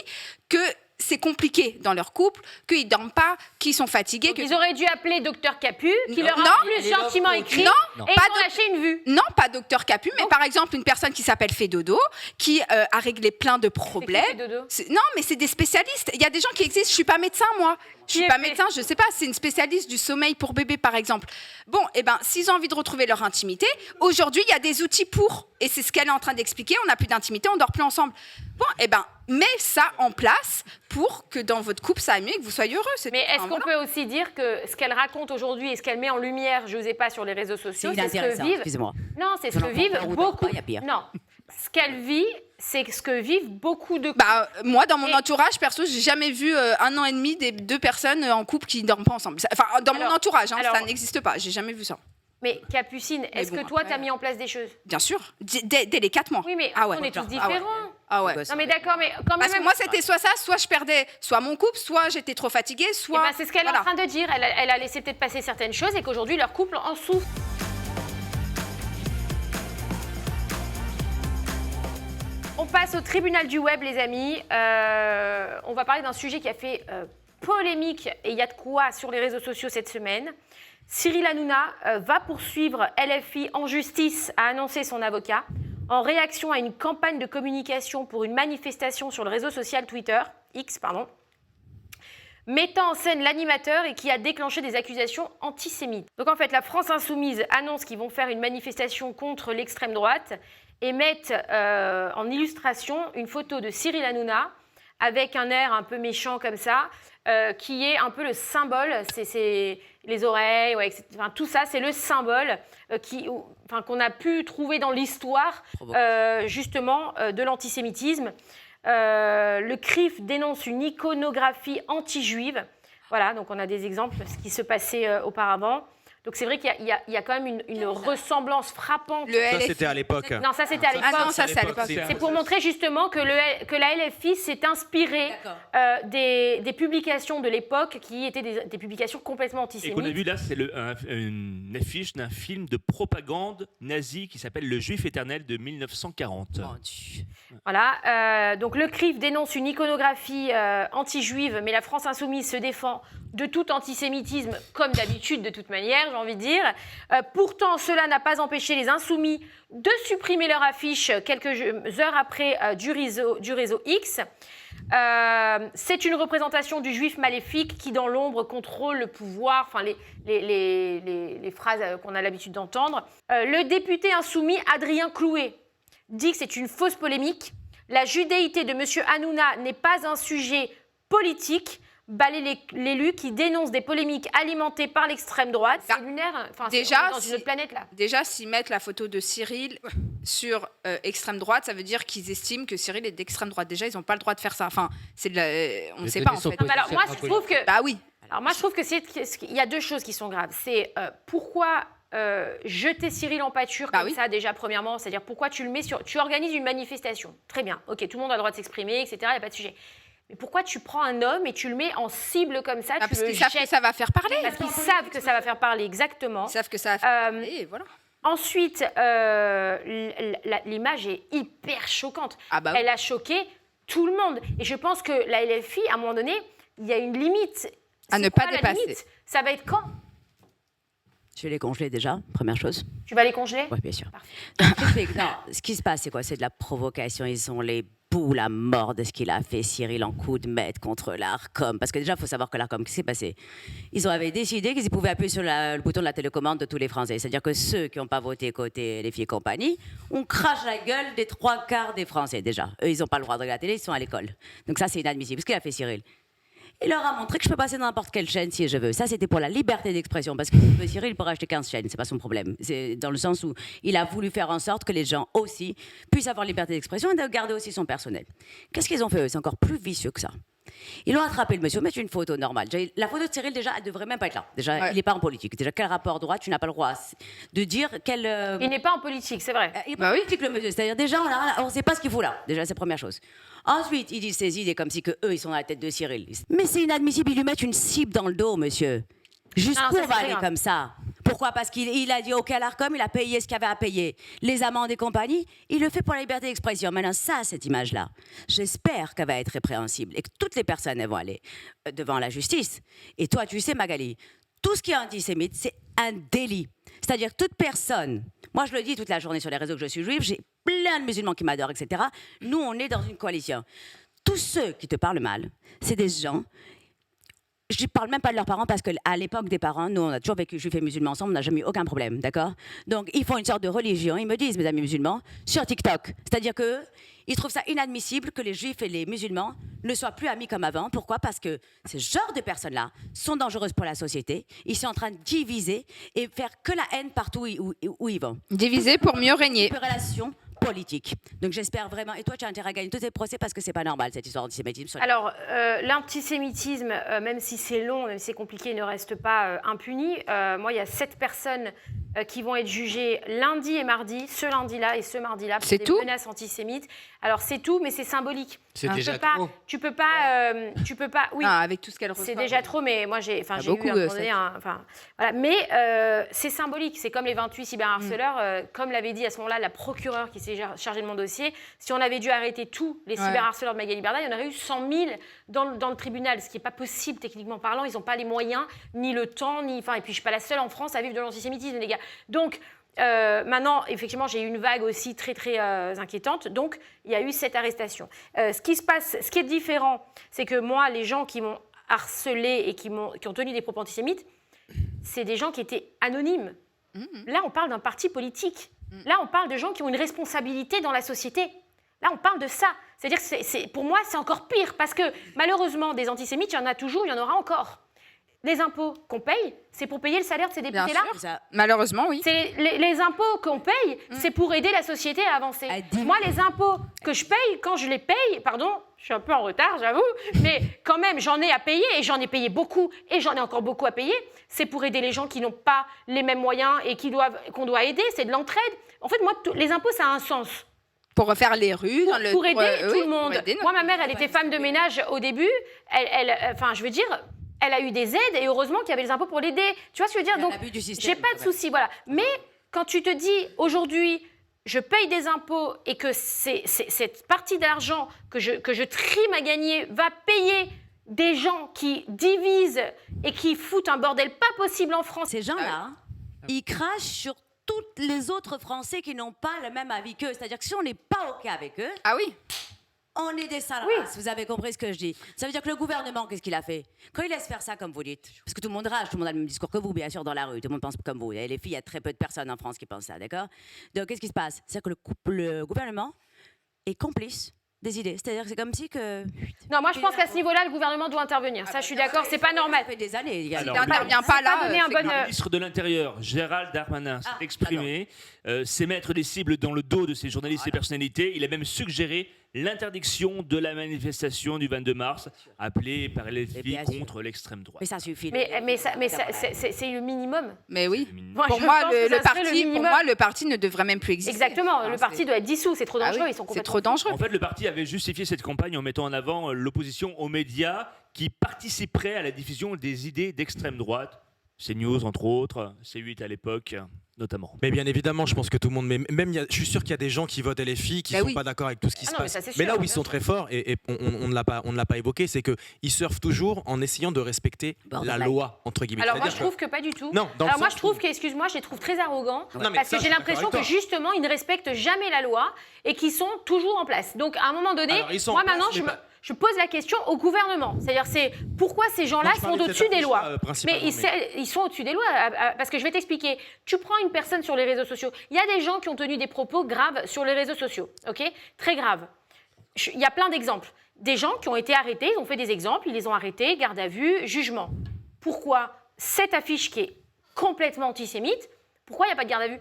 que c'est compliqué dans leur couple, qu'ils dorment pas, qu'ils sont fatigués. Donc, ils auraient dû appeler Docteur Capu, qui leur Non. a plus gentiment écrit, Non, et pas ils ont lâché une vue. Non, pas Docteur Capu, mais par exemple une personne qui s'appelle Fédodo, qui a réglé plein de problèmes. C'est qui, Fédodo ? Non, mais c'est des spécialistes. Il y a des gens qui existent. Je suis pas médecin, moi. Je suis Qui pas est fait médecin, je sais pas. C'est une spécialiste du sommeil pour bébé, par exemple. Bon, eh ben, s'ils ont envie de retrouver leur intimité, aujourd'hui, il y a des outils pour. Et c'est ce qu'elle est en train d'expliquer. On n'a plus d'intimité, on dort plus ensemble. Bon, eh ben, mets ça en place pour que dans votre couple, ça aille mieux et que vous soyez heureux. Mais est-ce qu'on peut aussi dire que ce qu'elle raconte aujourd'hui et ce qu'elle met en lumière, je n'osais pas sur les réseaux sociaux, C'est c'est ce que inintéressant, vivent. excusez-moi. Non, c'est ce J'en que ai vivent pas, ou beaucoup. pas, y a pire. Non, ce qu'elle vit, c'est ce que vivent beaucoup de. Bah, moi, dans mon Et- entourage, perso, j'ai jamais vu 1 an et demi des 2 personnes en couple qui ne dorment pas ensemble. Enfin, dans mon Alors- entourage, hein, alors- ça n'existe pas. J'ai jamais vu ça. Mais Capucine, est-ce bon, que toi, après- tu as mis en place des choses? Bien sûr, dès les 4 mois. Oui, mais Ah ouais. on est tous Ah ouais. différents. Ah ouais. Non, mais d'accord, mais quand Parce que même. moi, c'était soit ça, soit je perdais soit mon couple, soit j'étais trop fatiguée, Eh soit. ben, c'est ce qu'elle Voilà. est en train de dire. Elle a laissé peut-être passer certaines choses et qu'aujourd'hui, leur couple en souffre. On passe au tribunal du web, les amis. On va parler d'un sujet qui a fait polémique et il y a de quoi sur les réseaux sociaux cette semaine. Cyril Hanouna va poursuivre LFI en justice, a annoncé son avocat, en réaction à une campagne de communication pour une manifestation sur le réseau social Twitter, X, pardon, mettant en scène l'animateur et qui a déclenché des accusations antisémites. Donc en fait, la France Insoumise annonce qu'ils vont faire une manifestation contre l'extrême droite et mettent en illustration une photo de Cyril Hanouna avec un air un peu méchant comme ça, qui est un peu le symbole, c'est les oreilles, ouais, etc. Enfin, tout ça, c'est le symbole qu'on a pu trouver dans l'histoire justement de l'antisémitisme. Le CRIF dénonce une iconographie anti-juive. Voilà, donc on a des exemples de ce qui se passait auparavant. Donc c'est vrai qu'il y a quand même une ressemblance frappante. Ça, c'était à l'époque. Non, ça c'était à l'époque. Ah non, ça c'est à l'époque. C'est pour montrer justement que la LFI s'est inspirée des publications de l'époque qui étaient des publications complètement Et antisémites. qu'on a vu là, c'est une affiche d'un film de propagande nazi qui s'appelle Le Juif éternel de 1940. Voilà, donc le CRIF dénonce une iconographie anti-juive, mais la France Insoumise se défend de tout antisémitisme, comme d'habitude de toute manière, j'ai envie de dire. Pourtant, cela n'a pas empêché les Insoumis de supprimer leur affiche quelques heures après du réseau X. C'est une représentation du juif maléfique qui, dans l'ombre, contrôle le pouvoir, enfin les phrases qu'on a l'habitude d'entendre. Le député insoumis Adrien Clouet dit que c'est une fausse polémique. La judéité de M. Hanouna n'est pas un sujet politique. Balayer l'élu qui dénonce des polémiques alimentées par l'extrême droite. C'est lunaire. Enfin, Déjà, on est dans une autre planète là. Déjà, s'ils mettent la photo de Cyril sur extrême droite, ça veut dire qu'ils estiment que Cyril est d'extrême droite. Déjà, ils n'ont pas le droit de faire ça. Enfin, on ne sait pas en fait. Non, mais alors moi, je trouve que. Bah oui. Alors moi, je trouve que il y a deux choses qui sont graves. C'est pourquoi jeter Cyril en pâture comme ça déjà premièrement, c'est-à-dire pourquoi tu le mets sur, tu organises une manifestation. Très bien. Ok, tout le monde a le droit de s'exprimer, etc. Il n'y a pas de sujet. Mais pourquoi tu prends un homme et tu le mets en cible comme ça, tu Parce le qu'ils savent jettes que ça va faire parler. Parce qu'ils savent que ça va faire parler, exactement. Ils savent que ça va faire parler, et voilà. Ensuite, l'image est hyper choquante. Oui. Elle a choqué tout le monde. Et je pense que la LFI, à un moment donné, il y a une limite. À ne pas dépasser. Ça va être quand? Je vais les congeler déjà, première chose. Tu vas les congeler? Oui, bien sûr. Donc, non, ce qui se passe, c'est quoi? C'est de la provocation. Ils ont les boules à mort de ce qu'il a fait, Cyril, en coup de maître contre l'ARCOM. Parce que déjà, il faut savoir que l'ARCOM, qu'est-ce qui s'est passé? Ils avaient décidé qu'ils pouvaient appuyer sur le bouton de la télécommande de tous les Français. C'est-à-dire que ceux qui n'ont pas voté côté les filles et compagnie, on crache la gueule des 3/4 des Français, déjà. Eux, ils n'ont pas le droit de regarder la télé, ils sont à l'école. Donc ça, c'est inadmissible. Ce qu'il a fait, Cyril, il leur a montré que je peux passer dans n'importe quelle chaîne si je veux. Ça, c'était pour la liberté d'expression. Parce que Cyril, il pourrait acheter 15 chaînes, c'est pas son problème. C'est dans le sens où il a voulu faire en sorte que les gens aussi puissent avoir liberté d'expression et de garder aussi son personnel. Qu'est-ce qu'ils ont fait eux? C'est encore plus vicieux que ça. Ils ont attrapé le monsieur, mais c'est une photo normale. La photo de Cyril, déjà, elle devrait même pas être là. Déjà, il n'est pas en politique. Déjà, quel rapport droit? Tu n'as pas le droit de dire quel. Il n'est pas en politique, c'est vrai. Il n'est pas en politique, le monsieur. C'est-à-dire, déjà, on ne sait pas ce qu'il faut là. Déjà, c'est la première chose. Ensuite, il dit ses idées comme si que eux, ils sont à la tête de Cyril. Mais c'est inadmissible, ils lui mettent une cible dans le dos, monsieur. Jusqu'où on va aller comme ça? Pourquoi? Parce qu'il a dit OK à l'ARCOM, il a payé ce qu'il avait à payer. Les amendes et compagnie, il le fait pour la liberté d'expression. Maintenant, ça, cette image-là, j'espère qu'elle va être répréhensible et que toutes les personnes elles vont aller devant la justice. Et toi, tu sais, Magali, tout ce qui est antisémite, c'est un délit. C'est-à-dire toute personne, moi je le dis toute la journée sur les réseaux que je suis juive, j'ai plein de musulmans qui m'adorent, etc. Nous, on est dans une coalition. Tous ceux qui te parlent mal, c'est des gens... Je ne parle même pas de leurs parents parce qu'à l'époque des parents, nous, on a toujours vécu juifs et musulmans ensemble, on n'a jamais eu aucun problème, d'accord? Donc, ils font une sorte de religion. Ils me disent, mes amis musulmans, sur TikTok. C'est-à-dire qu'ils trouvent ça inadmissible que les juifs et les musulmans ne soient plus amis comme avant. Pourquoi? Parce que ce genre de personnes-là sont dangereuses pour la société. Ils sont en train de diviser et faire que la haine partout où ils vont. Diviser pour mieux régner. Relation politique. Donc j'espère vraiment. Et toi, tu as intérêt à gagner tous tes procès parce que c'est pas normal cette histoire d'antisémitisme. Alors, l'antisémitisme, même si c'est long, même si c'est compliqué, ne reste pas impuni. Moi, il y a 7 personnes qui vont être jugées lundi et mardi, ce lundi-là et ce mardi-là, pour des menaces antisémites. Alors, c'est tout, mais c'est symbolique. C'est déjà trop. Tu peux pas. Oui. Ah, avec tout ce qu'elle reçoit. C'est déjà trop, mais moi, j'ai eu à un moment donné. Voilà. Mais c'est symbolique. C'est comme les 28 cyberharceleurs. Comme l'avait dit à ce moment-là la procureure qui s'est chargée de mon dossier. Si on avait dû arrêter tous les cyberharceleurs de Magali Berda, il y en aurait eu 100 000 dans le tribunal, ce qui n'est pas possible techniquement parlant. Ils n'ont pas les moyens, ni le temps, et puis je ne suis pas la seule en France à vivre de l'antisémitisme, les gars. Donc, maintenant, effectivement, j'ai eu une vague aussi très, très inquiétante. Donc, il y a eu cette arrestation. Ce qui se passe, ce qui est différent, c'est que moi, les gens qui m'ont harcelé et qui ont tenu des propos antisémites, c'est des gens qui étaient anonymes. Là, on parle d'un parti politique. Là, on parle de gens qui ont une responsabilité dans la société. Là, on parle de ça. C'est-à-dire que pour moi, c'est encore pire parce que malheureusement, des antisémites, il y en a toujours, il y en aura encore. Les impôts qu'on paye, c'est pour payer le salaire de ces députés-là. Malheureusement, oui. Les impôts qu'on paye, c'est pour aider la société à avancer. Moi, les impôts que je paye, quand je les paye, pardon, je suis un peu en retard, j'avoue, mais quand même, j'en ai à payer et j'en ai payé beaucoup et j'en ai encore beaucoup à payer. C'est pour aider les gens qui n'ont pas les mêmes moyens et qu'on doit aider. C'est de l'entraide. En fait, moi, les impôts, ça a un sens. Pour refaire les rues, pour aider tout le monde. Moi, ma mère, elle était femme de ménage au début. Je veux dire, elle a eu des aides et heureusement qu'il y avait les impôts pour l'aider. Tu vois ce que je veux dire? Donc, j'ai pas de souci, voilà. Mais quand tu te dis aujourd'hui, je paye des impôts et que cette partie d'argent que je trime à gagner va payer des gens qui divisent et qui foutent un bordel pas possible en France. Ces gens-là, ils crachent sur tous les autres Français qui n'ont pas le même avis qu'eux. C'est-à-dire que si on n'est pas OK avec eux, on est des sales races. Vous avez compris ce que je dis? Ça veut dire que le gouvernement, qu'est-ce qu'il a fait? Quand il laisse faire ça, comme vous dites, parce que tout le monde rage, tout le monde a le même discours que vous, bien sûr, dans la rue, tout le monde pense comme vous. Et les filles, il y a très peu de personnes en France qui pensent ça, d'accord? Donc, qu'est-ce qui se passe? C'est que le gouvernement est complice des idées. C'est-à-dire que c'est comme si que... Non, moi je pense qu'à ce niveau-là, le gouvernement doit intervenir. Ça, je suis d'accord, c'est pas normal. Ça fait des années. Il n'intervient pas là. Le ministre de l'Intérieur, Gérald Darmanin, s'est exprimé. C'est mettre des cibles dans le dos de ces journalistes et personnalités. Il a même suggéré l'interdiction de la manifestation du 22 mars, appelée par LFI contre l'extrême droite. Mais ça suffit. C'est le minimum. Mais oui. Moi, Pour je moi, pense que ça serait le minimum. le parti ne devrait même plus exister. Exactement, le parti doit être dissous, c'est trop dangereux, ils sont c'est complètement trop dangereux. En fait, le parti avait justifié cette campagne en mettant en avant l'opposition aux médias qui participeraient à la diffusion des idées d'extrême droite. CNews, entre autres, C8 à l'époque, notamment. Mais bien évidemment, je pense que tout le monde, je suis sûr qu'il y a des gens qui votent LFI qui ne sont pas d'accord avec tout ce qui se passe. Mais là où ils sont très forts, et on ne l'a pas évoqué, c'est qu'ils surfent toujours en essayant de respecter la loi, entre guillemets. Alors moi, je trouve que pas du tout. Non, alors moi, je trouve que, excuse-moi, je les trouve très arrogants, parce que j'ai l'impression que justement, ils ne respectent jamais la loi et qu'ils sont toujours en place. Donc à un moment donné, moi maintenant, je pose la question au gouvernement. C'est-à-dire, c'est pourquoi ces gens-là sont au-dessus des lois. Mais ils sont au-dessus des lois. Parce que je vais t'expliquer. Tu prends une personne sur les réseaux sociaux. Il y a des gens qui ont tenu des propos graves sur les réseaux sociaux. Ok ? Très graves. Il y a plein d'exemples. Des gens qui ont été arrêtés, ils ont fait des exemples, ils les ont arrêtés, garde à vue, jugement. Pourquoi cette affiche qui est complètement antisémite, pourquoi il n'y a pas de garde à vue ?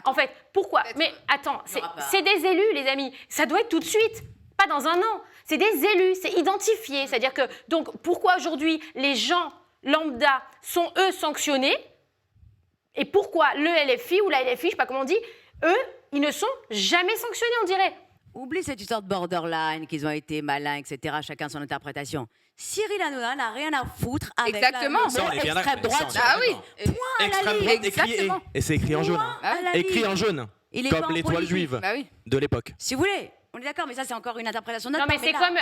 En fait, pourquoi ? Mais attends, c'est des élus, les amis. Ça doit être tout de suite, pas dans un an. C'est des élus, c'est identifié. C'est-à-dire que, donc, pourquoi aujourd'hui les gens lambda sont, eux, sanctionnés et pourquoi le LFI ou la LFI, je ne sais pas comment on dit, eux, ils ne sont jamais sanctionnés, on dirait. Oublie cette histoire de borderline, qu'ils ont été malins, etc. Chacun son interprétation. Cyril Hanouna n'a rien à foutre avec l'extrême droite. Ah oui. Point à la ligne. Exactement. Et c'est écrit en jaune. Écrit en jaune. Comme l'étoile juive de l'époque. Si vous voulez. On est d'accord, mais ça, c'est encore une interprétation de Non, mais c'est comme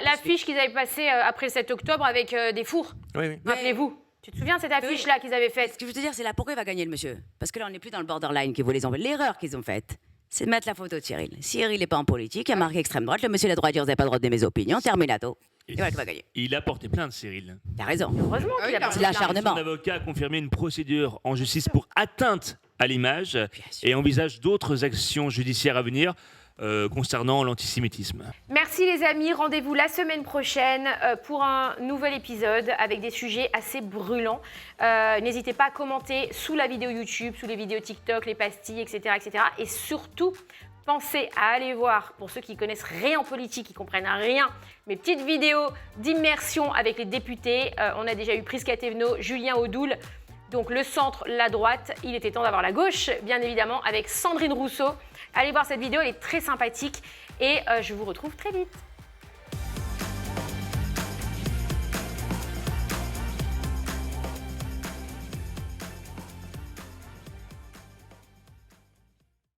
l'affiche qu'ils avaient passée après le 7 octobre avec des fours. Oui. Rappelez-vous. Tu te souviens de cette affiche-là qu'ils avaient faite ? Ce que je veux te dire, c'est là pourquoi il va gagner le monsieur. Parce que là, on n'est plus dans le borderline qui vous les envoie. L'erreur qu'ils ont faite, c'est de mettre la photo de Cyril. Cyril n'est pas en politique, il a marqué extrême droite. Le monsieur de la droite, vous n'avez pas le droit de mes opinions. Terminato. Et voilà qui va gagner. Il a porté plainte, Cyril. T'as raison. Heureusement qu'il a porté C'est l'acharnement. Son avocat a confirmé une procédure en justice pour atteinte à l'image et envisage d'autres actions judiciaires à venir. Concernant l'antisémitisme. Merci les amis, rendez-vous la semaine prochaine pour un nouvel épisode avec des sujets assez brûlants. N'hésitez pas à commenter sous la vidéo YouTube, sous les vidéos TikTok, les pastilles, etc. etc. Et surtout, pensez à aller voir, pour ceux qui connaissent rien en politique, qui comprennent rien, mes petites vidéos d'immersion avec les députés. On a déjà eu Prisca Thévenot, Julien Audoul. Donc le centre, la droite, il était temps d'avoir la gauche, bien évidemment, avec Sandrine Rousseau. Allez voir cette vidéo, elle est très sympathique et je vous retrouve très vite.